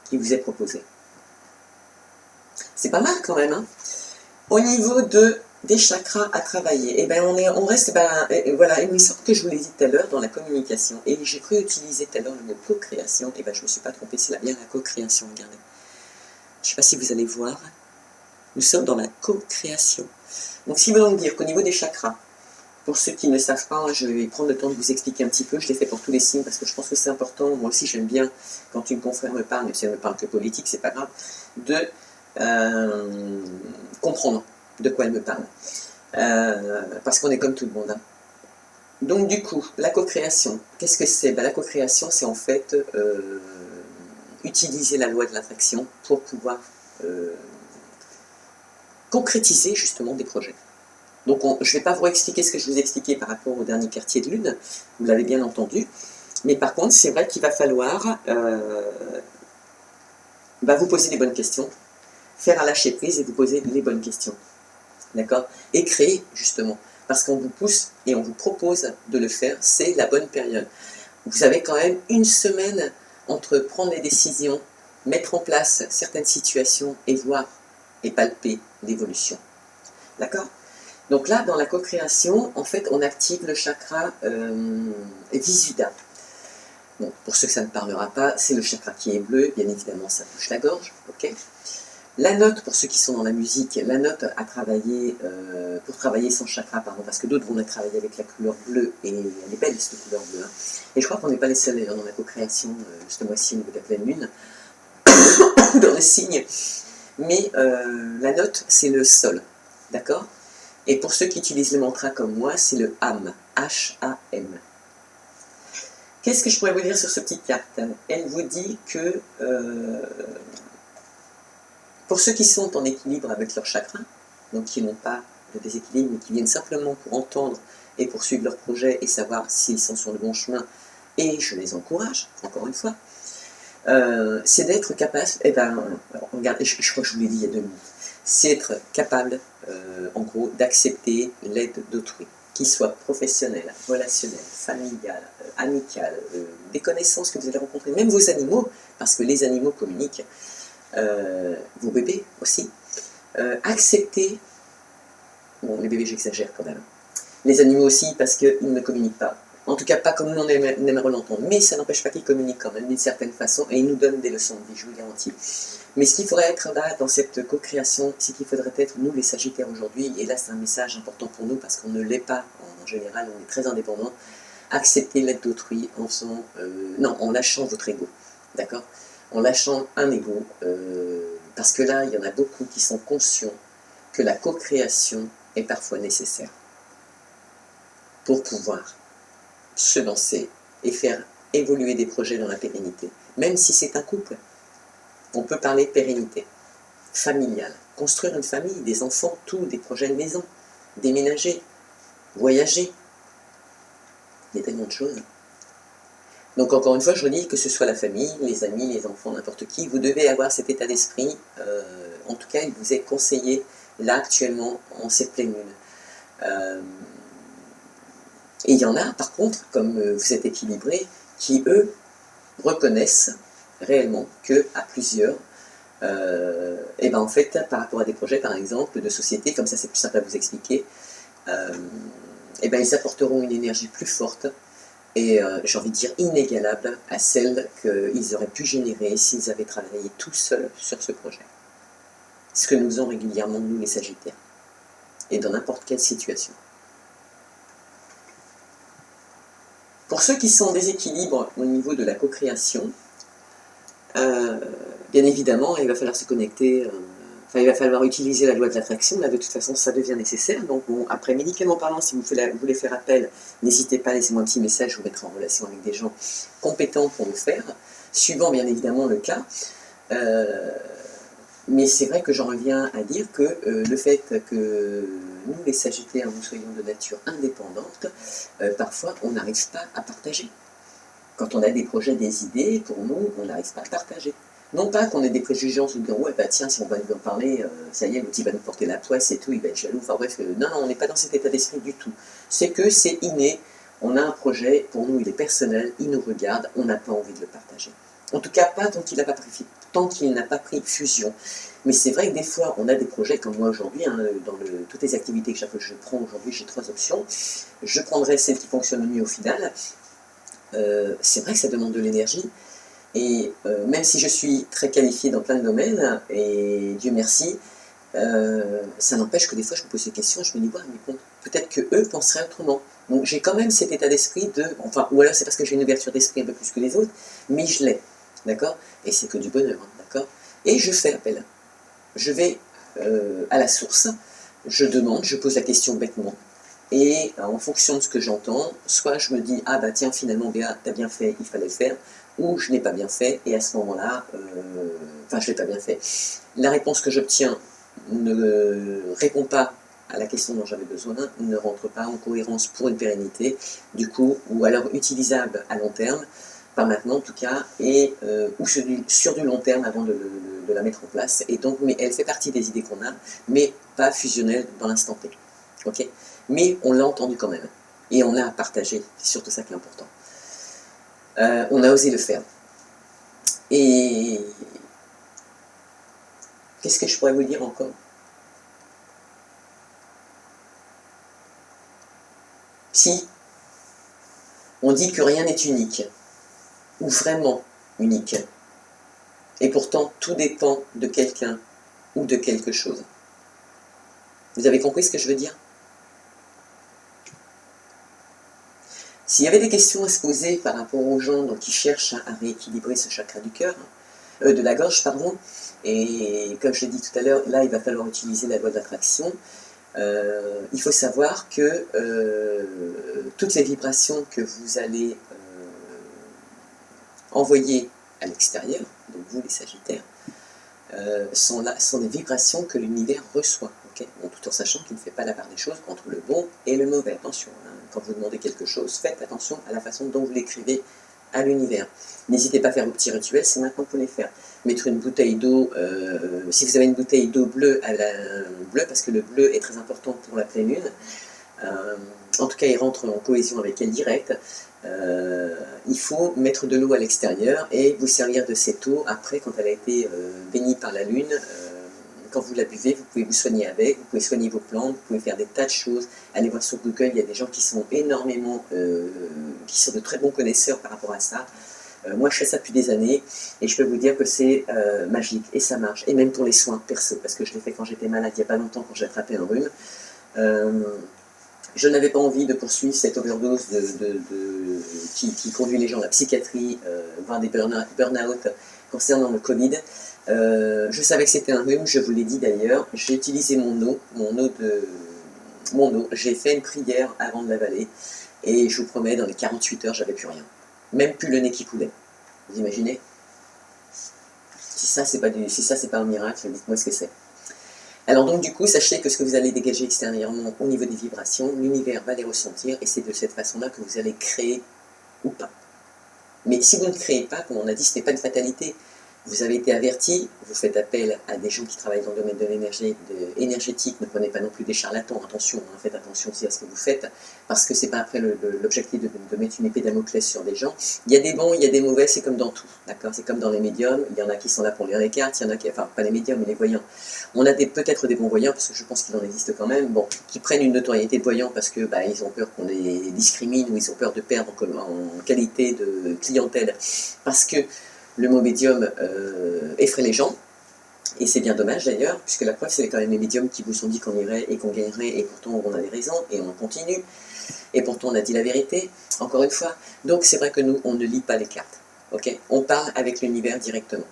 qui vous est proposé. C'est pas mal quand même, hein? Au niveau des chakras à travailler, et ben on reste, voilà, une sorte que je vous l'ai dit tout à l'heure dans la communication, et j'ai cru utiliser tout à l'heure le mot co-création, et ben je ne me suis pas trompée, c'est bien la co-création, regardez. Je ne sais pas si vous allez voir, nous sommes dans la co-création. Donc si vous voulez dire qu'au niveau des chakras, pour ceux qui ne savent pas, je vais prendre le temps de vous expliquer un petit peu, je l'ai fait pour tous les signes, parce que je pense que c'est important, moi aussi j'aime bien, quand une confrère me parle, même si elle ne me parle que politique, c'est pas grave, de comprendre de quoi elle me parle. Parce qu'on est comme tout le monde. Hein. Donc du coup, la co-création, qu'est-ce que c'est? La co-création, c'est en fait utiliser la loi de l'attraction pour pouvoir concrétiser justement des projets. Donc je ne vais pas vous expliquer ce que je vous ai expliqué par rapport au dernier quartier de lune, vous l'avez bien entendu, mais par contre c'est vrai qu'il va falloir vous poser les bonnes questions, faire un lâcher prise et vous poser les bonnes questions, d'accord? Et créer justement, parce qu'on vous pousse et on vous propose de le faire, c'est la bonne période. Vous avez quand même une semaine entre prendre les décisions, mettre en place certaines situations et voir et palper l'évolution, d'accord? Donc là, dans la co-création, en fait, on active le chakra Visuddha. Bon, pour ceux que ça ne parlera pas, c'est le chakra qui est bleu, bien évidemment, ça touche la gorge, ok? La note, pour ceux qui sont dans la musique, la note à travailler, pour travailler son chakra, pardon, parce que d'autres vont travailler avec la couleur bleue, et elle est belle cette couleur bleue, hein. Et je crois qu'on n'est pas les seuls d'ailleurs dans la co-création, ce mois-ci au niveau de la pleine lune, dans les signes, mais la note, c'est le sol, d'accord? Et pour ceux qui utilisent le mantra comme moi, c'est le Ham, H-A-M. Qu'est-ce que je pourrais vous dire sur cette petite carte? Elle vous dit que pour ceux qui sont en équilibre avec leur chakra, donc qui n'ont pas de déséquilibre, mais qui viennent simplement pour entendre et poursuivre leur projet et savoir s'ils sont sur le bon chemin, et je les encourage, encore une fois, c'est d'être capable, regardez, je crois que je vous l'ai dit il y a 2 minutes, c'est être capable, en gros, d'accepter l'aide d'autrui, qu'il soit professionnel, relationnel, familial, amical, des connaissances que vous allez rencontrer, même vos animaux, parce que les animaux communiquent, vos bébés aussi, accepter, bon les bébés j'exagère quand même, les animaux aussi parce qu'ils ne communiquent pas, en tout cas pas comme nous on aimerait l'entendre, mais ça n'empêche pas qu'ils communiquent quand même d'une certaine façon et ils nous donnent des leçons de vie, je vous garantis. Mais ce qu'il faudrait être là dans cette co-création, c'est qu'il faudrait être nous les Sagittaires aujourd'hui, et là c'est un message important pour nous parce qu'on ne l'est pas en général, on est très indépendants, accepter l'aide d'autrui en faisant, non, en lâchant votre ego, d'accord? En lâchant un ego, parce que là il y en a beaucoup qui sont conscients que la co-création est parfois nécessaire pour pouvoir se lancer et faire évoluer des projets dans la pérennité. Même si c'est un couple, on peut parler pérennité, familiale, construire une famille, des enfants, tout, des projets de maison, déménager, voyager, il y a tellement de choses. Donc encore une fois, je redis que ce soit la famille, les amis, les enfants, n'importe qui, vous devez avoir cet état d'esprit, en tout cas il vous est conseillé là actuellement en cette pleine lune. Et il y en a, par contre, comme vous êtes équilibrés, qui, eux, reconnaissent réellement qu'à plusieurs, et ben en fait, par rapport à des projets, par exemple, de société, comme ça c'est plus simple à vous expliquer, et ben ils apporteront une énergie plus forte, et j'ai envie de dire inégalable à celle qu'ils auraient pu générer s'ils avaient travaillé tout seuls sur ce projet. Ce que nous faisons régulièrement, nous les Sagittaires, et dans n'importe quelle situation. Pour ceux qui sont en déséquilibre au niveau de la co-création, bien évidemment, il va falloir se connecter, il va falloir utiliser la loi de l'attraction, là de toute façon ça devient nécessaire, donc bon, après médicalement parlant, si vous voulez faire appel, n'hésitez pas, laissez-moi un petit message, je vous mettrai en relation avec des gens compétents pour le faire, suivant bien évidemment le cas, mais c'est vrai que j'en reviens à dire que le fait que nous les Sagittaires, nous soyons de nature indépendante, parfois on n'arrive pas à partager. Quand on a des projets, des idées, pour nous, on n'arrive pas à partager. Non pas qu'on ait des préjugés en se disant, ouais, bah tiens, si on va lui en parler, ça y est, l'autre il va nous porter la poisse et tout, il va être jaloux. Enfin bref, non, on n'est pas dans cet état d'esprit du tout. C'est que c'est inné, on a un projet, pour nous il est personnel, il nous regarde, on n'a pas envie de le partager. En tout cas, pas tant qu'il n'a pas pris fusion. Mais c'est vrai que des fois, on a des projets comme moi aujourd'hui, hein, dans toutes les activités que je prends aujourd'hui, j'ai 3 options. Je prendrai celle qui fonctionne le mieux au final. C'est vrai que ça demande de l'énergie. Et même si je suis très qualifiée dans plein de domaines, et Dieu merci, ça n'empêche que des fois je me pose des questions, je me dis, ouais, mais bon, peut-être qu'eux penseraient autrement. Donc j'ai quand même cet état d'esprit de, enfin, ou alors c'est parce que j'ai une ouverture d'esprit un peu plus que les autres, mais je l'ai, d'accord? Et c'est que du bonheur, hein, d'accord? Et je fais appel. Je vais à la source, je demande, je pose la question bêtement, et en fonction de ce que j'entends, soit je me dis, ah bah tiens, finalement Béa, t'as bien fait, il fallait le faire, ou je n'ai pas bien fait, et à ce moment-là, je n'ai pas bien fait. La réponse que j'obtiens, ne répond pas à la question dont j'avais besoin, ne rentre pas en cohérence pour une pérennité, du coup, ou alors utilisable à long terme, pas maintenant en tout cas, et ou sur du long terme avant de la mettre en place. Et donc, mais elle fait partie des idées qu'on a, mais pas fusionnelle dans l'instant T. Okay, mais on l'a entendu quand même, et on l'a partagé, c'est surtout ça qui est important. On a osé le faire. Et qu'est-ce que je pourrais vous dire encore? Si on dit que rien n'est unique, ou vraiment unique, et pourtant tout dépend de quelqu'un ou de quelque chose. Vous avez compris ce que je veux dire? S'il y avait des questions à se poser par rapport aux gens donc, qui cherchent à rééquilibrer ce chakra du cœur, de la gorge, pardon, et comme je l'ai dit tout à l'heure, là il va falloir utiliser la loi d'attraction. Il faut savoir que toutes les vibrations que vous allez envoyer à l'extérieur, donc vous les Sagittaires, sont des vibrations que l'univers reçoit, okay, bon, tout en sachant qu'il ne fait pas la part des choses entre le bon et le mauvais. Attention, hein, quand vous demandez quelque chose, faites attention à la façon dont vous l'écrivez à l'univers. N'hésitez pas à faire vos petits rituels, c'est maintenant qu'il faut les faire. Mettre une bouteille d'eau, si vous avez une bouteille d'eau bleue, bleue, parce que le bleu est très important pour la pleine lune, en tout cas il rentre en cohésion avec elle direct. Il faut mettre de l'eau à l'extérieur et vous servir de cette eau après quand elle a été bénie par la lune. Quand vous la buvez, vous pouvez vous soigner avec, vous pouvez soigner vos plantes, vous pouvez faire des tas de choses. Allez voir sur Google, il y a des gens qui sont énormément, qui sont de très bons connaisseurs par rapport à ça. Moi je fais ça depuis des années et je peux vous dire que c'est magique et ça marche. Et même pour les soins perso, parce que je l'ai fait quand j'étais malade il n'y a pas longtemps quand j'ai attrapé un rhume. Je n'avais pas envie de poursuivre cette overdose qui conduit les gens à la psychiatrie, voire des burn-out concernant le Covid. Je savais que c'était un rhume, je vous l'ai dit d'ailleurs. J'ai utilisé mon eau, j'ai fait une prière avant de l'avaler. Et je vous promets, dans les 48 heures, j'avais plus rien. Même plus le nez qui coulait. Vous imaginez? Si ça, c'est pas un miracle, dites-moi ce que c'est. Alors donc du coup, sachez que ce que vous allez dégager extérieurement au niveau des vibrations, l'univers va les ressentir et c'est de cette façon-là que vous allez créer ou pas. Mais si vous ne créez pas, comme on a dit, ce n'est pas une fatalité. Vous avez été averti, vous faites appel à des gens qui travaillent dans le domaine de l'énergie énergétique, ne prenez pas non plus des charlatans, attention, hein, faites attention aussi à ce que vous faites, parce que c'est pas après l'objectif de mettre une épée Damoclès sur des gens. Il y a des bons, il y a des mauvais, c'est comme dans tout, d'accord? C'est comme dans les médiums, il y en a qui sont là pour lire les cartes, il y en a qui, enfin pas les médiums, mais les voyants. On a peut-être des bons voyants, parce que je pense qu'il en existe quand même, bon, qui prennent une notoriété de voyants parce que bah, ils ont peur qu'on les discrimine ou ils ont peur de perdre en qualité de clientèle, parce que le mot médium effraie les gens, et c'est bien dommage d'ailleurs, puisque la preuve c'est quand même les médiums qui vous ont dit qu'on irait et qu'on gagnerait, et pourtant on avait raison, et on continue, et pourtant on a dit la vérité, encore une fois. Donc c'est vrai que nous, on ne lit pas les cartes, ok? On parle avec l'univers directement.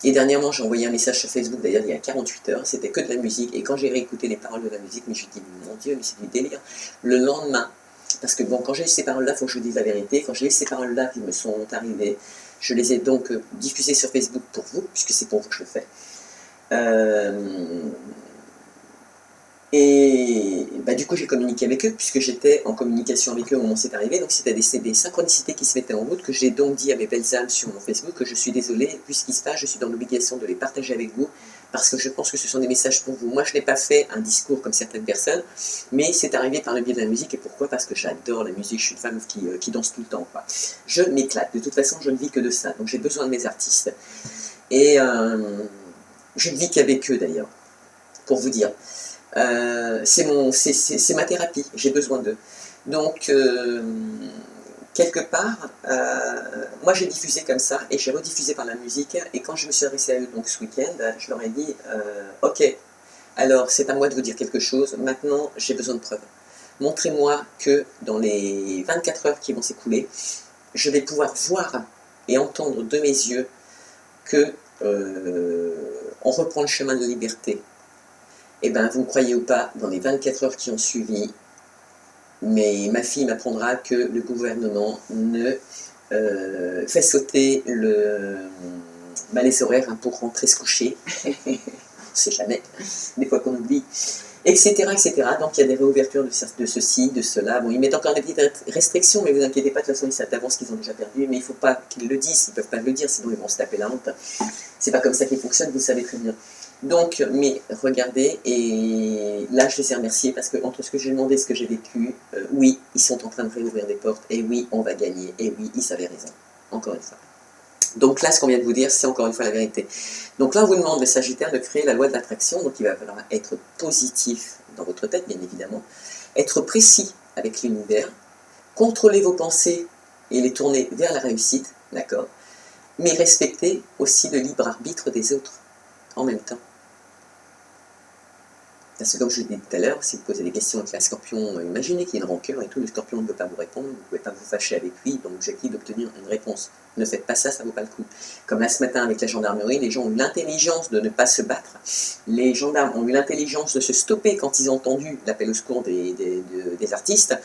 Et dernièrement, j'ai envoyé un message sur Facebook, d'ailleurs il y a 48 heures, c'était que de la musique, et quand j'ai réécouté les paroles de la musique, mais je me suis dit, mon Dieu, mais c'est du délire. Le lendemain, parce que bon, quand j'ai eu ces paroles-là, il faut que je vous dise la vérité, quand j'ai eu ces paroles-là qui me sont arrivées, je les ai donc diffusées sur Facebook pour vous, puisque c'est pour vous que je le fais. Et bah, du coup, j'ai communiqué avec eux, puisque j'étais en communication avec eux au moment où c'est arrivé. Donc, c'était des synchronicités qui se mettaient en route, que j'ai donc dit à mes belles âmes sur mon Facebook que je suis désolé, vu ce qui se passe, je suis dans l'obligation de les partager avec vous, parce que je pense que ce sont des messages pour vous. Moi, je n'ai pas fait un discours comme certaines personnes, mais c'est arrivé par le biais de la musique. Et pourquoi? Parce que j'adore la musique, je suis une femme qui danse tout le temps, quoi. Je m'éclate. De toute façon, je ne vis que de ça. Donc, j'ai besoin de mes artistes. Et je ne vis qu'avec eux, d'ailleurs, pour vous dire. C'est ma thérapie, j'ai besoin d'eux. Donc, quelque part, moi j'ai diffusé comme ça, et j'ai rediffusé par la musique, et quand je me suis adressée à eux donc, ce week-end, je leur ai dit, ok, alors c'est à moi de vous dire quelque chose, maintenant j'ai besoin de preuves. Montrez-moi que dans les 24 heures qui vont s'écouler, je vais pouvoir voir et entendre de mes yeux que on reprend le chemin de la liberté. Eh bien, vous me croyez ou pas, dans les 24 heures qui ont suivi, mais ma fille m'apprendra que le gouvernement ne fait sauter les horaires pour rentrer se coucher. sait jamais, des fois qu'on oublie, etc., etc. Donc il y a des réouvertures de ceci, de cela. Bon, ils mettent encore des petites restrictions, mais vous inquiétez pas, de toute façon, ils savent d'avance qu'ils ont déjà perdu, mais il ne faut pas qu'ils le disent, ils ne peuvent pas le dire, sinon ils vont se taper la honte. C'est pas comme ça qu'ils fonctionnent, vous le savez très bien. Donc, mais regardez, et là je les ai remerciés parce que entre ce que j'ai demandé et ce que j'ai vécu, oui, ils sont en train de réouvrir des portes, et oui, on va gagner, et oui, ils avaient raison, encore une fois. Donc là, ce qu'on vient de vous dire, c'est encore une fois la vérité. Donc là, on vous demande, le Sagittaire, de créer la loi de l'attraction, donc il va falloir être positif dans votre tête, bien évidemment, être précis avec l'univers, contrôler vos pensées et les tourner vers la réussite, d'accord, mais respecter aussi le libre arbitre des autres en même temps. Parce que comme je l'ai dit tout à l'heure, si vous posez des questions avec la Scorpion, imaginez qu'il y a une rancœur et tout, le Scorpion ne veut pas vous répondre, vous ne pouvez pas vous fâcher avec lui, donc l'objectif d'obtenir une réponse. Ne faites pas ça, ça ne vaut pas le coup. Comme là ce matin avec la gendarmerie, les gens ont eu l'intelligence de ne pas se battre, les gendarmes ont eu l'intelligence de se stopper quand ils ont entendu l'appel au secours des artistes,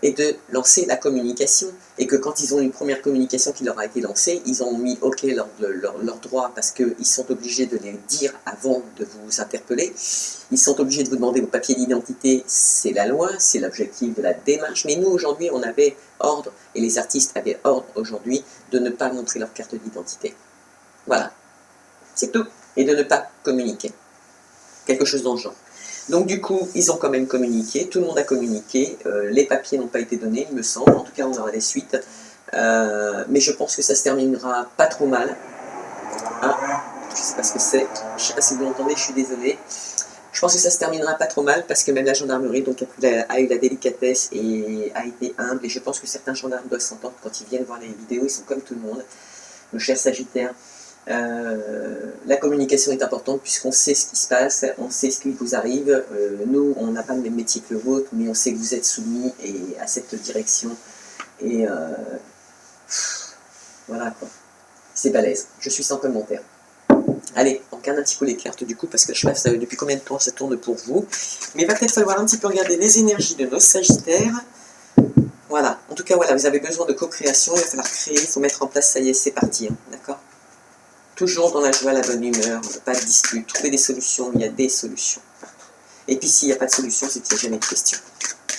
et de lancer la communication, et que quand ils ont une première communication qui leur a été lancée, ils ont mis ok leurs droits parce qu'ils sont obligés de les dire avant de vous interpeller, ils sont obligés de vous demander vos papiers d'identité, c'est la loi, c'est l'objectif de la démarche, mais nous aujourd'hui on avait ordre, et les artistes avaient ordre aujourd'hui de ne pas montrer leur carte d'identité. Voilà, c'est tout, et de ne pas communiquer, quelque chose dans le genre. Donc du coup, ils ont quand même communiqué, tout le monde a communiqué, les papiers n'ont pas été donnés, il me semble, en tout cas on aura des suites, mais je pense que ça se terminera pas trop mal. Ah, je sais pas ce que c'est, je sais pas si vous l'entendez, je suis désolé. Je pense que ça se terminera pas trop mal parce que même la gendarmerie donc, a eu la délicatesse et a été humble, et je pense que certains gendarmes doivent s'entendre quand ils viennent voir les vidéos, ils sont comme tout le monde, le cher Sagittaire. La communication est importante puisqu'on sait ce qui se passe, on sait ce qui vous arrive. Nous, on n'a pas le même métier que le vôtre, mais on sait que vous êtes soumis à cette direction. Et voilà quoi. C'est balèze. Je suis sans commentaire. Allez, on regarde un petit peu les cartes du coup, parce que je sais pas depuis combien de temps ça tourne pour vous. Mais il va peut-être falloir un petit peu regarder les énergies de nos Sagittaires. Voilà. En tout cas, voilà, vous avez besoin de co-création, il va falloir créer, il faut mettre en place, ça y est, c'est parti. Hein, d'accord ? Toujours dans la joie, la bonne humeur, pas de dispute, trouver des solutions, il y a des solutions. Et puis s'il n'y a pas de solution, c'est qu'il n'y a jamais de question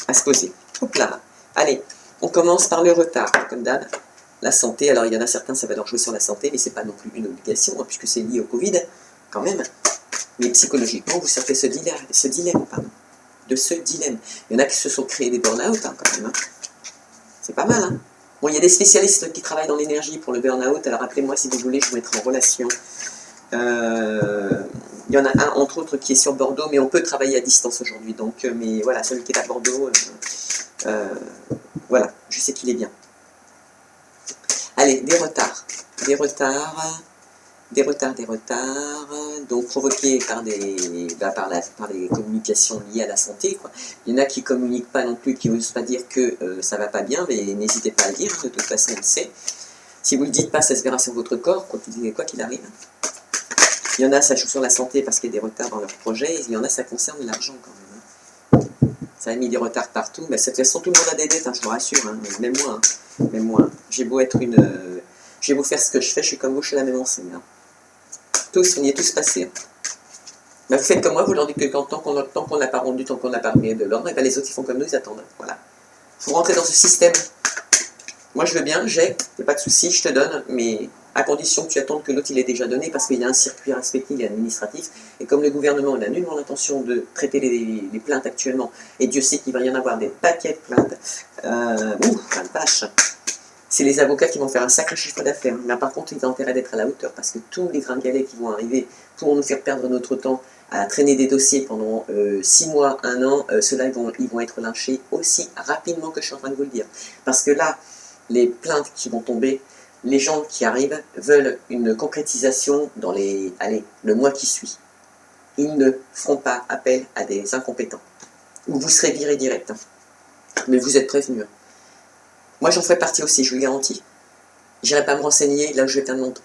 à se poser. Hop là. Allez, on commence par le retard, comme d'hab. La santé, alors il y en a certains, ça va leur jouer sur la santé, mais c'est pas non plus une obligation, hein, puisque c'est lié au Covid, quand même. Mais psychologiquement, vous sortez de ce dilemme. Il y en a qui se sont créés des burn-out, hein, quand même. Hein. C'est pas mal, hein. Bon, il y a des spécialistes qui travaillent dans l'énergie pour le burn-out, alors appelez-moi si vous voulez, je vous mettrai en relation. Il y en a un, entre autres, qui est sur Bordeaux, mais on peut travailler à distance aujourd'hui. Donc, mais voilà, celui qui est à Bordeaux, voilà, je sais qu'il est bien. Allez, des retards, donc provoqués par les communications liées à la santé, quoi. Il y en a qui ne communiquent pas non plus, qui n'osent pas dire que ça va pas bien, mais n'hésitez pas à le dire, de toute façon on le sait. Si vous ne le dites pas, ça se verra sur votre corps, quoi qu'il arrive. Il y en a, ça joue sur la santé parce qu'il y a des retards dans leurs projets, et il y en a, ça concerne l'argent quand même. Ça a mis des retards partout, mais de toute façon tout le monde a des dettes, hein, je vous rassure, hein, même moi. J'ai beau être j'ai beau faire ce que je fais, je suis comme vous, je suis la même enseigne. Hein. Tous, on y est tous passés. Ben, vous faites comme moi, vous leur dites que tant qu'on n'a pas rendu, tant qu'on n'a pas remis de l'ordre, et ben les autres ils font comme nous, ils attendent. Voilà. Il faut rentrer dans ce système. Moi je veux bien, il n'y a pas de souci, je te donne, mais à condition que tu attendes que l'autre il est déjà donné, parce qu'il y a un circuit à respecter, il y a administratif, et comme le gouvernement n'a nullement l'intention de traiter les plaintes actuellement, et Dieu sait qu'il va y en avoir des paquets de plaintes, la vache. C'est les avocats qui vont faire un sacré chiffre d'affaires. Mais par contre, ils ont intérêt d'être à la hauteur, parce que tous les gringalets qui vont arriver pour nous faire perdre notre temps à traîner des dossiers pendant 6 mois, 1 an, ceux-là, ils vont être lynchés aussi rapidement que je suis en train de vous le dire. Parce que là, les plaintes qui vont tomber, les gens qui arrivent veulent une concrétisation dans le mois qui suit. Ils ne feront pas appel à des incompétents. Ou vous serez viré direct. Hein. Mais vous êtes prévenus. Hein. Moi, j'en ferai partie aussi, je vous le garantis. Je n'irai pas me renseigner là où je vais perdre mon temps.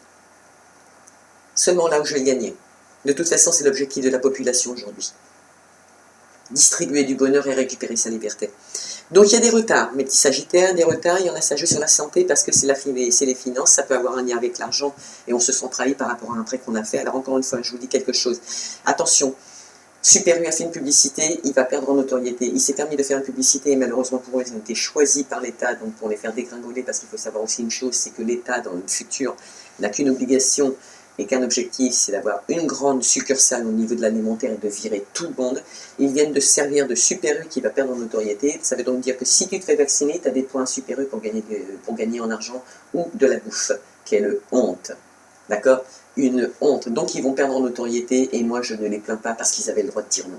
Seulement là où je vais gagner. De toute façon, c'est l'objectif de la population aujourd'hui. Distribuer du bonheur et récupérer sa liberté. Donc il y a des retards, mes petits sagittaires, des retards, il y en a ça joue sur la santé parce que c'est les finances, ça peut avoir un lien avec l'argent et on se sent trahi par rapport à un prêt qu'on a fait. Alors encore une fois, je vous dis quelque chose, attention, Super U a fait une publicité, il va perdre en notoriété. Il s'est permis de faire une publicité et malheureusement pour eux, ils ont été choisis par l'État donc pour les faire dégringoler parce qu'il faut savoir aussi une chose, c'est que l'État dans le futur n'a qu'une obligation et qu'un objectif, c'est d'avoir une grande succursale au niveau de l'alimentaire et de virer tout le monde. Ils viennent de se servir de Super U qui va perdre en notoriété. Ça veut donc dire que si tu te fais vacciner, tu as des points Super U pour gagner en argent ou de la bouffe. Quelle honte! D'accord? Une honte. Donc ils vont perdre en notoriété et moi je ne les plains pas parce qu'ils avaient le droit de dire non.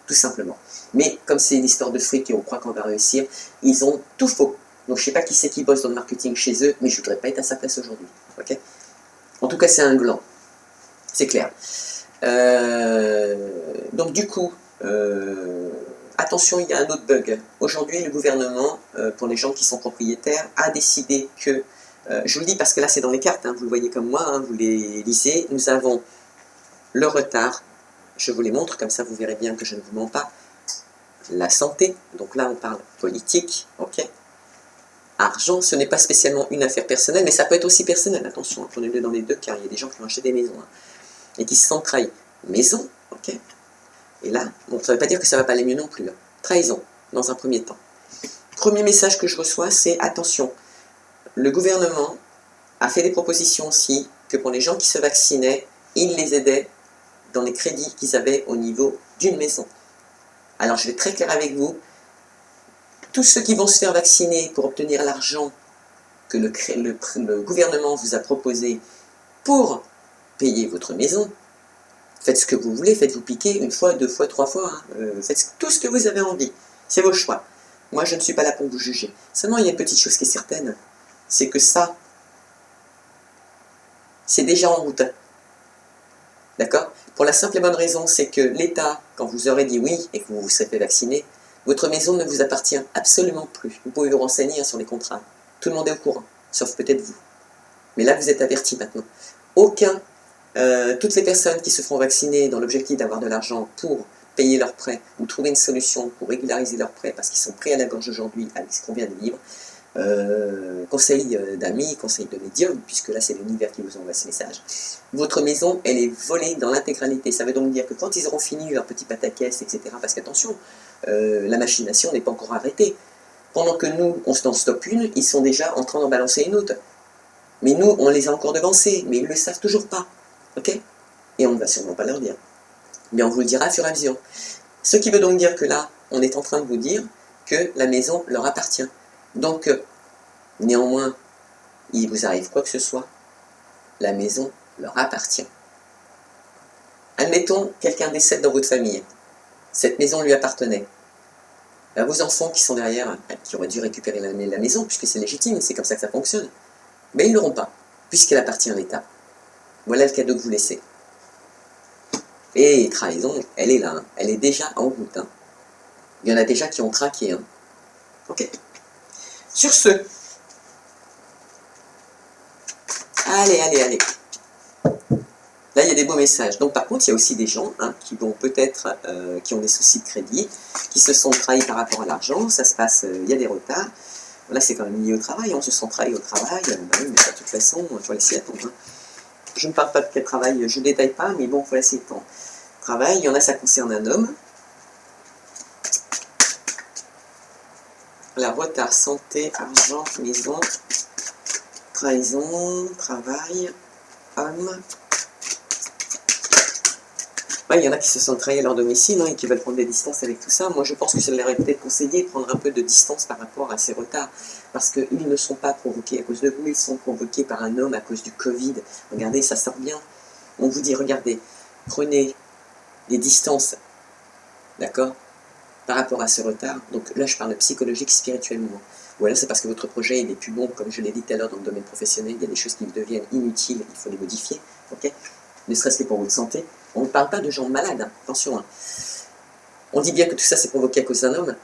Tout simplement. Mais comme c'est une histoire de fric et on croit qu'on va réussir, ils ont tout faux. Donc je ne sais pas qui c'est qui bosse dans le marketing chez eux, mais je ne voudrais pas être à sa place aujourd'hui. Ok? En tout cas, c'est un gland. C'est clair. Donc du coup, attention, il y a un autre bug. Aujourd'hui, le gouvernement, pour les gens qui sont propriétaires, a décidé que, je vous le dis parce que là c'est dans les cartes, hein, vous le voyez comme moi, hein, vous les lisez, nous avons le retard, je vous les montre, comme ça vous verrez bien que je ne vous mens pas, la santé, donc là on parle politique, ok. Argent, ce n'est pas spécialement une affaire personnelle, mais ça peut être aussi personnel, attention, prenez-le dans les deux, car il y a des gens qui ont acheté des maisons, hein, et qui se sentent trahis. Maison, ok. Et là, bon, ça ne veut pas dire que ça ne va pas aller mieux non plus, hein. Trahison, dans un premier temps. Premier message que je reçois, c'est attention, le gouvernement a fait des propositions aussi, que pour les gens qui se vaccinaient, il les aidait dans les crédits qu'ils avaient au niveau d'une maison. Alors je vais être très clair avec vous, tous ceux qui vont se faire vacciner pour obtenir l'argent que le gouvernement vous a proposé pour payer votre maison, faites ce que vous voulez, faites-vous piquer une fois, deux fois, trois fois, hein. Faites tout ce que vous avez envie, c'est vos choix. Moi je ne suis pas là pour vous juger. Seulement il y a une petite chose qui est certaine, c'est que ça, c'est déjà en route. D'accord? Pour la simple et bonne raison, c'est que l'État, quand vous aurez dit oui et que vous vous serez fait vacciner, votre maison ne vous appartient absolument plus. Vous pouvez vous renseigner sur les contrats. Tout le monde est au courant, sauf peut-être vous. Mais là, vous êtes avertis maintenant. Toutes les personnes qui se feront vacciner dans l'objectif d'avoir de l'argent pour payer leurs prêts ou trouver une solution pour régulariser leurs prêts parce qu'ils sont pris à la gorge aujourd'hui avec ce qu'on vient de vivre, conseil d'amis, conseil de médium, puisque là c'est l'univers qui vous envoie ce message, votre maison elle est volée dans l'intégralité. Ça veut donc dire que quand ils auront fini leur petit pataquès, etc., parce qu'attention, la machination n'est pas encore arrêtée. Pendant que nous, on s'en stoppe une, ils sont déjà en train d'en balancer une autre. Mais nous, on les a encore devancés, mais ils ne le savent toujours pas. Ok? Et on ne va sûrement pas leur dire. Mais on vous le dira au fur et à mesure. Ce qui veut donc dire que là, on est en train de vous dire que la maison leur appartient. Donc, néanmoins, il vous arrive quoi que ce soit, la maison leur appartient. Admettons, quelqu'un décède dans votre famille. Cette maison lui appartenait. Ben, vos enfants qui sont derrière, qui auraient dû récupérer la maison, puisque c'est légitime, c'est comme ça que ça fonctionne, ben, ils ne l'auront pas, puisqu'elle appartient à l'État. Voilà le cadeau que vous laissez. Et trahison, elle est là, hein. Elle est déjà en route. Hein. Il y en a déjà qui ont traqué. Hein. Ok. Sur ce, allez. Là, il y a des beaux messages. Donc, par contre, il y a aussi des gens qui vont peut-être, qui ont des soucis de crédit, qui se sont trahis par rapport à l'argent. Ça se passe, il y a des retards. Là, c'est quand même lié au travail. On se sent trahi au travail. Oui, mais de toute façon, il faut laisser attendre. Hein. Je ne parle pas de quel travail, je ne détaille pas, mais bon, il faut laisser attendre. Travail, il y en a, ça concerne un homme. La retard, santé, argent, maison, trahison, travail, homme. Ouais, il y en a qui se sont trahis à leur domicile et qui veulent prendre des distances avec tout ça. Moi, je pense que ça leur est peut-être conseillé de prendre un peu de distance par rapport à ces retards. Parce qu'ils ne sont pas provoqués à cause de vous, ils sont provoqués par un homme à cause du Covid. Regardez, ça sort bien. On vous dit, regardez, prenez des distances, d'accord, par rapport à ce retard. Donc là, je parle psychologique, spirituellement. Ou alors c'est parce que votre projet il est plus bon, comme je l'ai dit tout à l'heure dans le domaine professionnel, il y a des choses qui deviennent inutiles, il faut les modifier, ok, ne serait-ce que pour votre santé. On ne parle pas de gens malades, hein. Attention. Hein. On dit bien que tout ça c'est provoqué à cause d'un homme,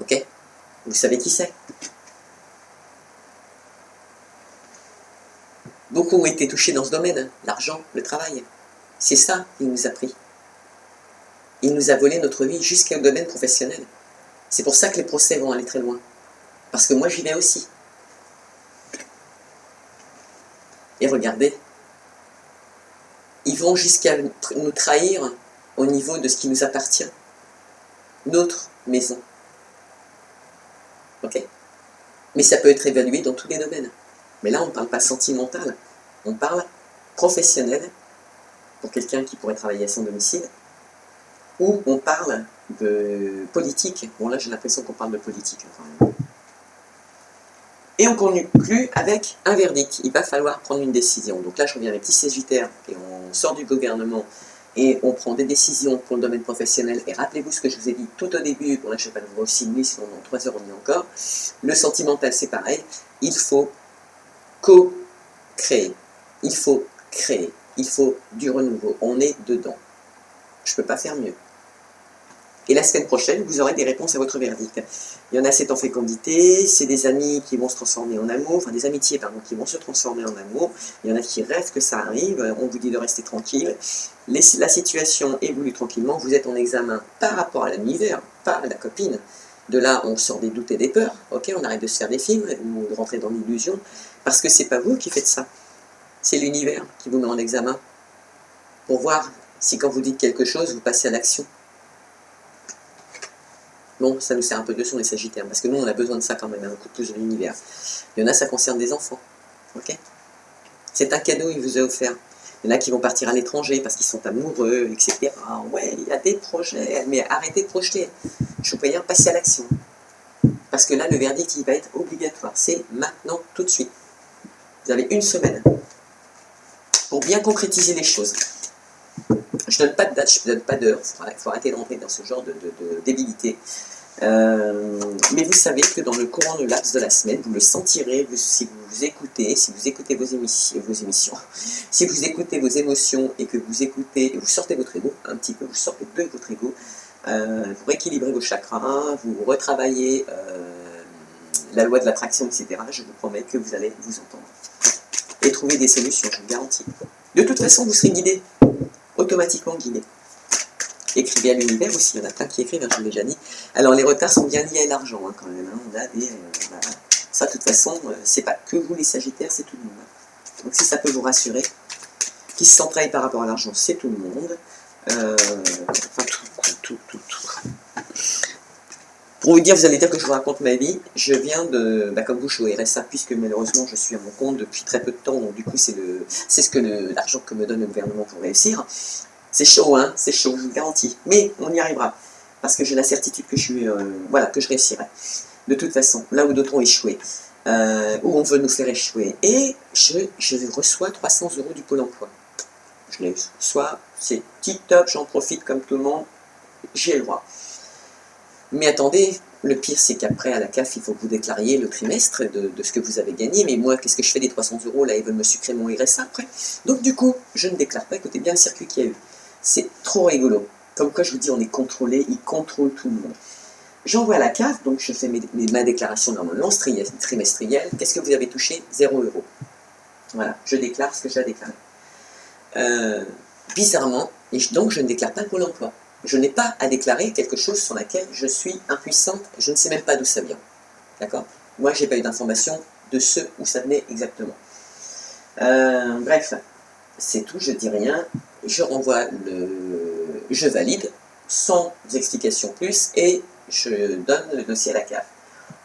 ok. Vous savez qui c'est. Beaucoup ont été touchés dans ce domaine, hein. L'argent, le travail. C'est ça qu'il nous a pris. Il nous a volé notre vie jusqu'au domaine professionnel. C'est pour ça que les procès vont aller très loin. Parce que moi, j'y vais aussi. Et regardez, ils vont jusqu'à nous trahir au niveau de ce qui nous appartient. Notre maison. Ok? Mais ça peut être évalué dans tous les domaines. Mais là, on ne parle pas sentimental. On parle professionnel, pour quelqu'un qui pourrait travailler à son domicile, ou on parle de politique. Bon, là, j'ai l'impression qu'on parle de politique. Quand même. Et on conclut avec un verdict. Il va falloir prendre une décision. Donc là, je reviens avec 10 Sagittaires et on sort du gouvernement et on prend des décisions pour le domaine professionnel. Et rappelez-vous ce que je vous ai dit tout au début. Bon, là, je ne vais pas vous signer, sinon dans 3 heures, on y est encore. Le sentimental, c'est pareil. Il faut co-créer. Il faut créer. Il faut du renouveau. On est dedans. Je ne peux pas faire mieux. Et la semaine prochaine, vous aurez des réponses à votre verdict. Il y en a, c'est en fécondité, c'est des amis qui vont se transformer en amour, enfin des amitiés, pardon, qui vont se transformer en amour. Il y en a qui rêvent que ça arrive, on vous dit de rester tranquille. La situation évolue tranquillement, vous êtes en examen par rapport à l'univers, pas à la copine. De là, on sort des doutes et des peurs, ok, on arrête de se faire des films ou de rentrer dans l'illusion, parce que c'est pas vous qui faites ça. C'est l'univers qui vous met en examen pour voir si quand vous dites quelque chose, vous passez à l'action. Bon, ça nous sert un peu de leçon les Sagittaires, parce que nous on a besoin de ça quand même, un coup de pouce de l'univers. Il y en a, ça concerne des enfants, ok? C'est un cadeau, il vous est offert. Il y en a qui vont partir à l'étranger parce qu'ils sont amoureux, etc. Ah ouais, il y a des projets, mais arrêtez de projeter. Je vous prie, passer à l'action. Parce que là, le verdict, il va être obligatoire. C'est maintenant, tout de suite. Vous avez une semaine pour bien concrétiser les choses. Je ne donne pas de date, je ne donne pas d'heure. Il faut arrêter de rentrer dans ce genre de débilité. Mais vous savez que dans le courant de laps de la semaine, vous le sentirez si vous écoutez, vos émissions, si vous écoutez vos émotions et que vous sortez votre ego, un petit peu, vous sortez de votre ego, vous rééquilibrez vos chakras, vous retravaillez la loi de l'attraction, etc. Je vous promets que vous allez vous entendre et trouver des solutions, je vous garantis. De toute façon, vous serez guidé, automatiquement guidé. Écrivez à l'univers aussi, il y en a plein qui écrivent, je vous l'ai déjà dit. Alors les retards sont bien liés à l'argent quand même, on a des... ça de toute façon, c'est pas que vous les Sagittaires, c'est tout le monde. Donc si ça peut vous rassurer, qui se s'entraille par rapport à l'argent, c'est tout le monde. Enfin tout. Pour vous dire, vous allez dire que je vous raconte ma vie, je viens de, comme vous, je suis au RSA, puisque malheureusement je suis à mon compte depuis très peu de temps, donc du coup c'est l'argent que me donne le gouvernement pour réussir. C'est chaud, hein, c'est chaud, je vous le garantis. Mais on y arrivera. Parce que j'ai la certitude que que je réussirai. De toute façon, là où d'autres ont échoué, où on veut nous faire échouer. Et je reçois 300 € du Pôle emploi. Je les reçois, c'est tip-top, j'en profite comme tout le monde, j'ai le droit. Mais attendez, le pire c'est qu'après à la CAF, il faut que vous déclariez le trimestre de ce que vous avez gagné. Mais moi, qu'est-ce que je fais des 300 €? Là, ils veulent me sucrer mon RSA après. Donc du coup, je ne déclare pas. Écoutez bien le circuit qu'il y a eu. C'est trop rigolo. Comme quoi, je vous dis, on est contrôlé, ils contrôlent tout le monde. J'envoie à la CAF, donc je fais ma déclaration normalement trimestrielle. Qu'est-ce que vous avez touché? 0 €. Voilà, je déclare ce que j'ai à déclarer. Bizarrement, donc je ne déclare pas Pôle emploi. Je n'ai pas à déclarer quelque chose sur laquelle je suis impuissante, je ne sais même pas d'où ça vient. D'accord? Moi, je n'ai pas eu d'information de ce où ça venait exactement. Bref, c'est tout, je dis rien. Je renvoie je valide, sans explication plus, et je donne le dossier à la CAF.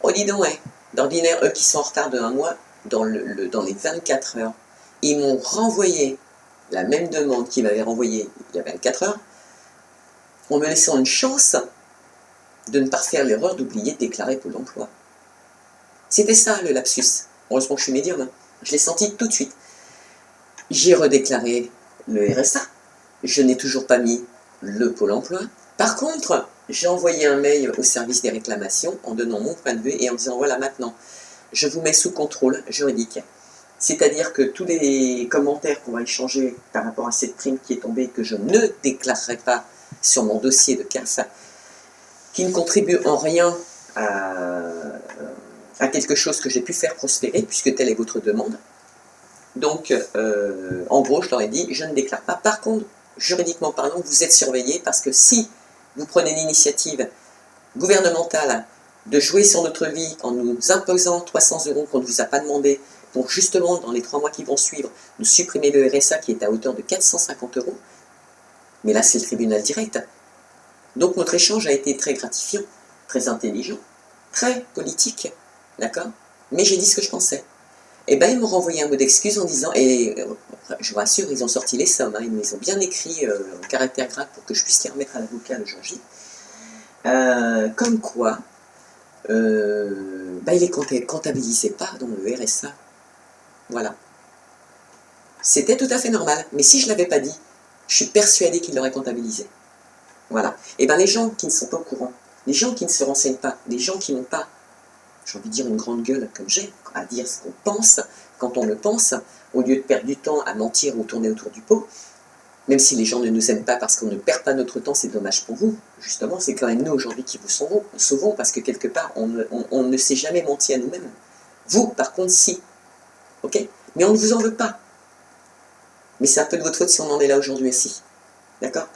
Oh, dis donc, ouais, d'ordinaire, eux qui sont en retard de 1 mois, dans les 24 heures, ils m'ont renvoyé la même demande qu'ils m'avaient renvoyée il y a 24 heures, en me laissant une chance de ne pas faire l'erreur d'oublier de déclarer Pôle emploi. C'était ça le lapsus. Heureusement que je suis médium, hein. Je l'ai senti tout de suite. J'ai redéclaré le RSA. Je n'ai toujours pas mis le Pôle emploi. Par contre, j'ai envoyé un mail au service des réclamations en donnant mon point de vue et en disant voilà, maintenant, je vous mets sous contrôle juridique. C'est-à-dire que tous les commentaires qu'on va échanger par rapport à cette prime qui est tombée, que je ne déclarerai pas sur mon dossier de CAF, qui ne contribue en rien à quelque chose que j'ai pu faire prospérer, puisque telle est votre demande. Donc, en gros, je leur ai dit, je ne déclare pas. Par contre, juridiquement parlant, vous êtes surveillés, parce que si vous prenez l'initiative gouvernementale de jouer sur notre vie en nous imposant 300 € qu'on ne vous a pas demandé pour justement, dans les 3 mois qui vont suivre, nous supprimer le RSA qui est à hauteur de 450 €. Mais là, c'est le tribunal direct. Donc notre échange a été très gratifiant, très intelligent, très politique, d'accord? Mais j'ai dit ce que je pensais. Et bien, ils m'ont renvoyé un mot d'excuse en disant, et je vous rassure, ils ont sorti les sommes, hein, ils me les ont bien écrits en caractère gras pour que je puisse les remettre à l'avocat le jour J. Comme quoi, il les comptabilisait pas dans le RSA. Voilà. C'était tout à fait normal. Mais si je ne l'avais pas dit, je suis persuadée qu'il l'aurait comptabilisé. Voilà. Et bien les gens qui ne sont pas au courant, les gens qui ne se renseignent pas, les gens qui n'ont pas, j'ai envie de dire, une grande gueule comme j'ai, à dire ce qu'on pense, quand on le pense, au lieu de perdre du temps à mentir ou tourner autour du pot, même si les gens ne nous aiment pas parce qu'on ne perd pas notre temps, c'est dommage pour vous. Justement, c'est quand même nous aujourd'hui qui vous sauvons parce que quelque part, on ne s'est jamais menti à nous-mêmes. Vous, par contre, si. Ok? Mais on ne vous en veut pas. Mais c'est un peu de votre faute si on en est là aujourd'hui aussi. D'accord?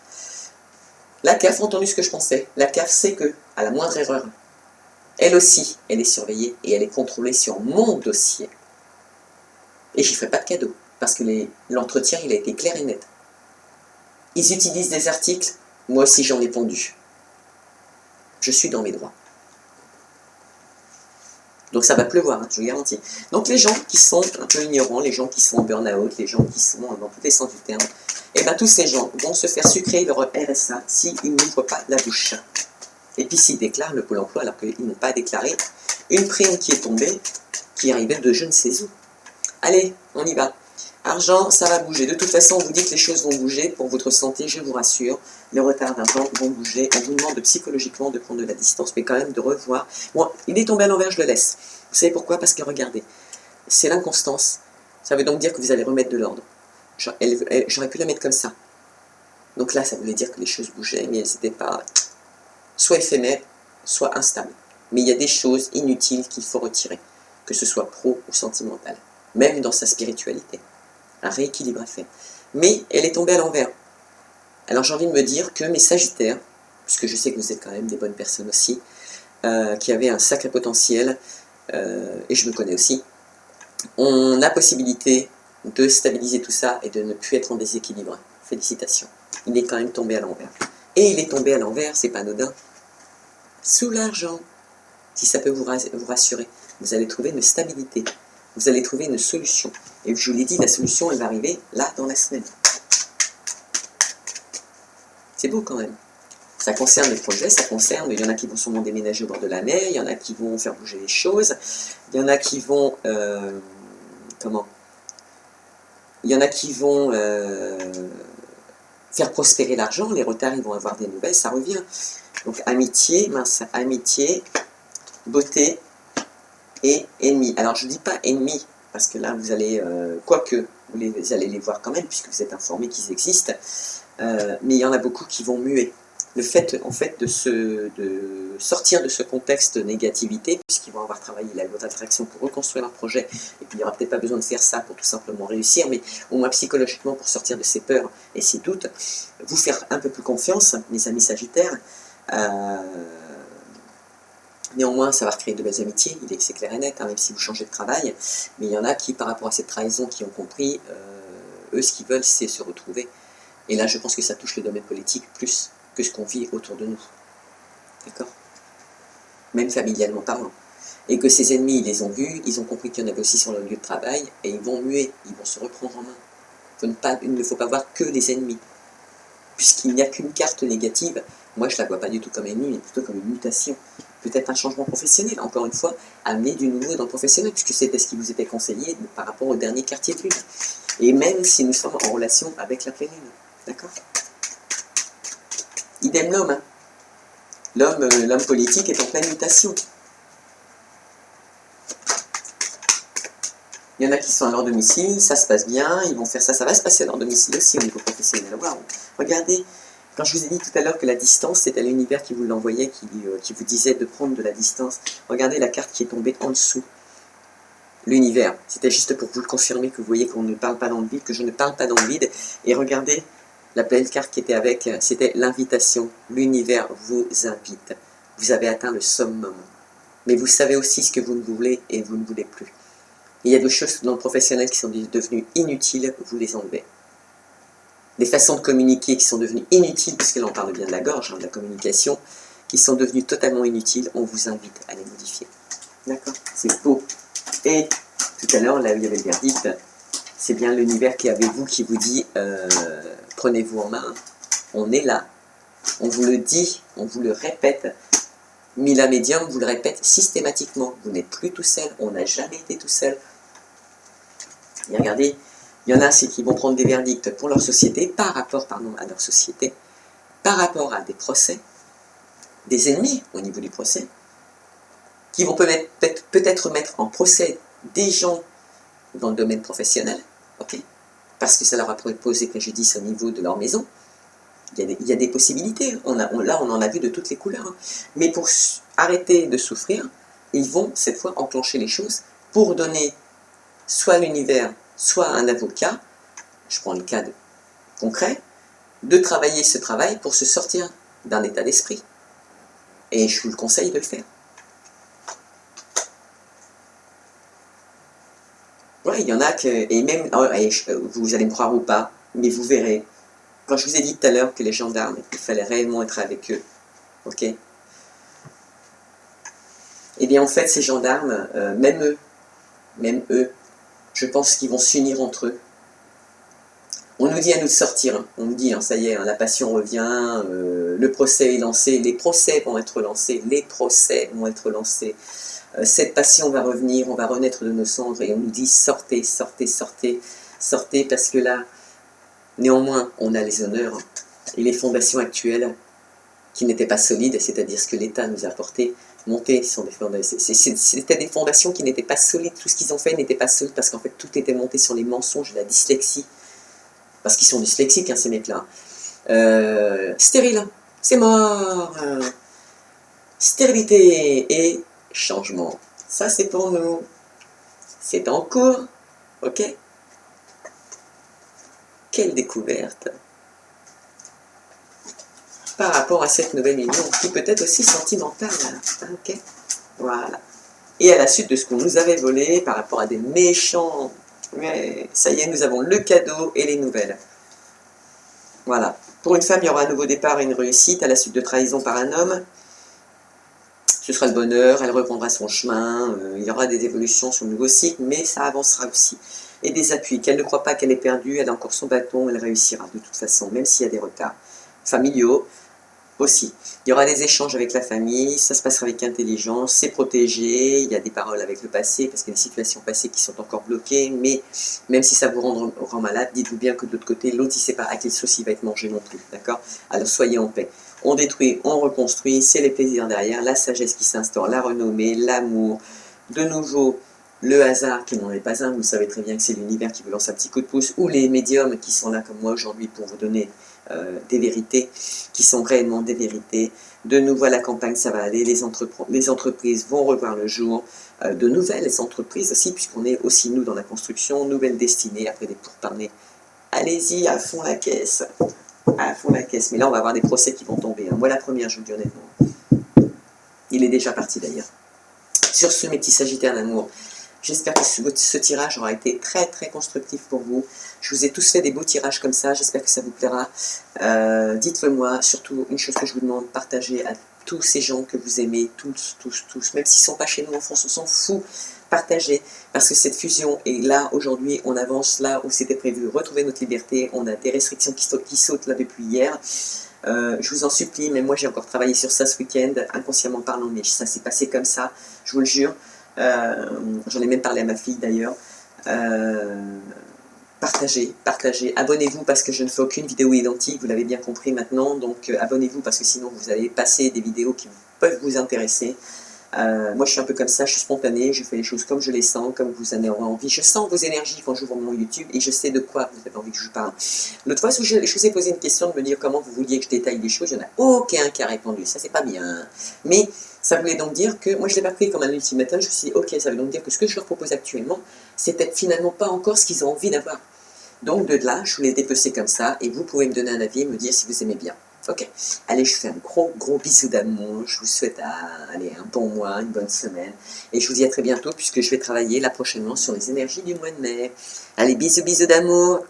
La CAF a entendu ce que je pensais. La CAF sait que, à la moindre erreur, elle aussi, elle est surveillée et elle est contrôlée sur mon dossier. Et j'y ferai pas de cadeau, parce que l'entretien, il a été clair et net. Ils utilisent des articles, moi aussi j'en ai pondu. Je suis dans mes droits. Donc ça va pleuvoir, hein, je vous garantis. Donc les gens qui sont un peu ignorants, les gens qui sont en burn-out, les gens qui sont dans tous les sens du terme, et bien tous ces gens vont se faire sucrer leur RSA s'ils n'ouvrent pas la bouche. Et puis s'ils déclarent le Pôle emploi alors qu'ils n'ont pas déclaré une prime qui est tombée, qui arrivait de je ne sais où. Allez, on y va. Argent, ça va bouger. De toute façon, on vous dit que les choses vont bouger. Pour votre santé, je vous rassure, les retards d'un temps vont bouger. On vous demande psychologiquement de prendre de la distance, mais quand même de revoir. Bon, il est tombé à l'envers, je le laisse. Vous savez pourquoi? Parce que regardez, c'est l'inconstance. Ça veut donc dire que vous allez remettre de l'ordre. J'aurais pu la mettre comme ça. Donc là, ça voulait dire que les choses bougeaient, mais elles n'étaient pas soit éphémères, soit instables. Mais il y a des choses inutiles qu'il faut retirer, que ce soit pro ou sentimental, même dans sa spiritualité. Un rééquilibre à faire. Mais elle est tombée à l'envers. Alors j'ai envie de me dire que mes Sagittaires, puisque je sais que vous êtes quand même des bonnes personnes aussi, qui avaient un sacré potentiel, et je me connais aussi, on a possibilité de stabiliser tout ça et de ne plus être en déséquilibre. Félicitations. Il est quand même tombé à l'envers. Et il est tombé à l'envers, c'est pas anodin, sous l'argent. Si ça peut vous rassurer, vous allez trouver une stabilité. Vous allez trouver une solution. Et je vous l'ai dit, la solution, elle va arriver là, dans la semaine. C'est beau quand même. Ça concerne les projets, ça concerne, il y en a qui vont sûrement déménager au bord de la mer, il y en a qui vont faire bouger les choses, il y en a qui vont... Il y en a qui vont faire prospérer l'argent, les retards, ils vont avoir des nouvelles, ça revient. Donc amitié, beauté, et ennemis. Alors je ne dis pas ennemis, parce que là vous allez, quoique, vous allez les voir quand même, puisque vous êtes informés qu'ils existent, mais il y en a beaucoup qui vont muer. Le fait, en fait, de sortir de ce contexte de négativité, puisqu'ils vont avoir travaillé la loi d'attraction pour reconstruire leur projet, et puis il n'y aura peut-être pas besoin de faire ça pour tout simplement réussir, mais au moins psychologiquement pour sortir de ces peurs et ces doutes, vous faire un peu plus confiance, mes amis Sagittaires. Néanmoins, ça va recréer de belles amitiés, c'est clair et net, hein, même si vous changez de travail. Mais il y en a qui, par rapport à cette trahison, qui ont compris, eux, ce qu'ils veulent, c'est se retrouver. Et là, je pense que ça touche le domaine politique plus que ce qu'on vit autour de nous. D'accord? Même familialement parlant. Et que ces ennemis, ils les ont vus, ils ont compris qu'il y en avait aussi sur leur lieu de travail, et ils vont muer, ils vont se reprendre en main. Il ne faut pas voir que les ennemis. Puisqu'il n'y a qu'une carte négative, moi je ne la vois pas du tout comme ennemi, mais plutôt comme une mutation. Peut-être un changement professionnel, encore une fois, amener du nouveau dans le professionnel, puisque c'était ce qui vous était conseillé par rapport au dernier quartier de lune. Et même si nous sommes en relation avec la pleine lune. D'accord? Idem l'homme. Hein. L'homme politique est en pleine mutation. Il y en a qui sont à leur domicile, ça se passe bien, ils vont faire ça, ça va se passer à leur domicile aussi au niveau professionnel. Waouh! Regardez, quand je vous ai dit tout à l'heure que la distance, c'était l'univers qui vous l'envoyait, qui vous disait de prendre de la distance, regardez la carte qui est tombée en dessous. L'univers, c'était juste pour vous le confirmer, que vous voyez qu'on ne parle pas dans le vide, que je ne parle pas dans le vide. Et regardez, la pleine carte qui était avec, c'était l'invitation. L'univers vous invite. vous avez atteint le summum. Mais vous savez aussi ce que vous ne voulez et vous ne voulez plus. Il y a des choses dans le professionnel qui sont devenues inutiles, vous les enlevez. Des façons de communiquer qui sont devenues inutiles, puisque là on parle bien de la gorge, de la communication, qui sont devenues totalement inutiles, on vous invite à les modifier. D'accord? C'est beau. Et tout à l'heure, là où il y avait le verdict, c'est bien l'univers qui est avec vous, qui vous dit prenez-vous en main, on est là, on vous le dit, on vous le répète. Mila Médium vous le répète systématiquement, vous n'êtes plus tout seul, on n'a jamais été tout seul. Et regardez, il y en a c'est qui vont prendre des verdicts pour leur société, par rapport à leur société, par rapport à des procès, des ennemis au niveau du procès, qui vont peut-être mettre en procès des gens dans le domaine professionnel, ok, parce que ça leur a posé préjudice au niveau de leur maison. Il y a des possibilités, là on en a vu de toutes les couleurs, hein. Mais pour arrêter de souffrir, ils vont cette fois enclencher les choses pour donner soit l'univers, soit un avocat, je prends le cas concret, de travailler ce travail pour se sortir d'un état d'esprit. Et je vous le conseille de le faire. Ouais, il y en a que, et même, vous allez me croire ou pas, mais vous verrez, quand je vous ai dit tout à l'heure que les gendarmes, il fallait réellement être avec eux, ok? Eh bien en fait, ces gendarmes, même eux, je pense qu'ils vont s'unir entre eux. On nous dit à nous de sortir, hein. On nous dit, hein, ça y est, hein, la passion revient, le procès est lancé, les procès vont être lancés, cette passion va revenir, on va renaître de nos cendres, et on nous dit sortez, sortez, sortez, sortez, parce que là, néanmoins, on a les honneurs et les fondations actuelles qui n'étaient pas solides, c'est-à-dire ce que l'État nous a apporté, monté sur des fondations. C'était des fondations qui n'étaient pas solides, tout ce qu'ils ont fait n'était pas solide, parce qu'en fait, tout était monté sur les mensonges, la dyslexie, parce qu'ils sont dyslexiques, hein, ces mecs-là. Stérile, c'est mort. Stérilité et changement. Ça, c'est pour nous. C'est en cours, ok? Quelle découverte par rapport à cette nouvelle union, qui peut être aussi sentimentale, ok? Voilà. Et à la suite de ce qu'on nous avait volé, par rapport à des méchants, mais ça y est, nous avons le cadeau et les nouvelles. Voilà. Pour une femme, il y aura un nouveau départ et une réussite à la suite de trahison par un homme. Ce sera le bonheur, elle reprendra son chemin, il y aura des évolutions sur le nouveau cycle, mais ça avancera aussi. Et des appuis, qu'elle ne croit pas qu'elle est perdue, elle a encore son bâton, elle réussira de toute façon, même s'il y a des retards. Familiaux aussi. Il y aura des échanges avec la famille, ça se passera avec intelligence, c'est protégé, il y a des paroles avec le passé, parce qu'il y a des situations passées qui sont encore bloquées, mais même si ça vous rend malade, dites-vous bien que de l'autre côté, l'autre il ne sait pas à quelle sauce il va être mangé non plus, d'accord? Alors soyez en paix. On détruit, on reconstruit, c'est les plaisirs derrière, la sagesse qui s'instaure, la renommée, l'amour, de nouveau le hasard qui n'en est pas un, vous savez très bien que c'est l'univers qui vous lance un petit coup de pouce, ou les médiums qui sont là comme moi aujourd'hui pour vous donner des vérités, qui sont réellement des vérités. De nouveau à la campagne ça va aller, les entreprises vont revoir le jour, de nouvelles entreprises aussi, puisqu'on est aussi nous dans la construction, nouvelles destinées, après des pourparlers. Allez-y, à fond la caisse. À fond la caisse, mais là on va avoir des procès qui vont tomber, hein. Moi la première, je vous le dis honnêtement. Il est déjà parti d'ailleurs. Sur ce, mes petits sagittaires d'amour, j'espère que ce tirage aura été très très constructif pour vous. Je vous ai tous fait des beaux tirages comme ça, j'espère que ça vous plaira. Dites-le moi, surtout une chose que je vous demande, partagez à tous ces gens que vous aimez, tous, même s'ils ne sont pas chez nous en France, on s'en fout. Partagez, parce que cette fusion est là aujourd'hui, on avance là où c'était prévu, retrouver notre liberté, on a des restrictions qui sautent là depuis hier. Je vous en supplie, mais moi j'ai encore travaillé sur ça ce week-end, inconsciemment parlant, mais ça s'est passé comme ça, je vous le jure. J'en ai même parlé à ma fille d'ailleurs. Partagez, abonnez-vous parce que je ne fais aucune vidéo identique, vous l'avez bien compris maintenant, donc abonnez-vous parce que sinon vous allez passer des vidéos qui peuvent vous intéresser. Moi je suis un peu comme ça, je suis spontanée, je fais les choses comme je les sens, comme vous en avez envie. Je sens vos énergies quand j'ouvre mon YouTube et je sais de quoi vous avez envie que je vous parle. L'autre fois, je vous ai posé une question de me dire comment vous vouliez que je détaille des choses, il n'y en a aucun qui a répondu, ça c'est pas bien. Mais ça voulait donc dire que, moi je l'ai pas pris comme un ultimatum, je me suis dit ok, ça veut donc dire que ce que je leur propose actuellement, c'est peut-être finalement pas encore ce qu'ils ont envie d'avoir. Donc de là, je voulais dépecer comme ça et vous pouvez me donner un avis et me dire si vous aimez bien. Ok, allez, je vous fais un gros bisou d'amour, je vous souhaite allez, un bon mois, une bonne semaine, et je vous dis à très bientôt puisque je vais travailler là prochainement sur les énergies du mois de mai. Allez, bisous d'amour.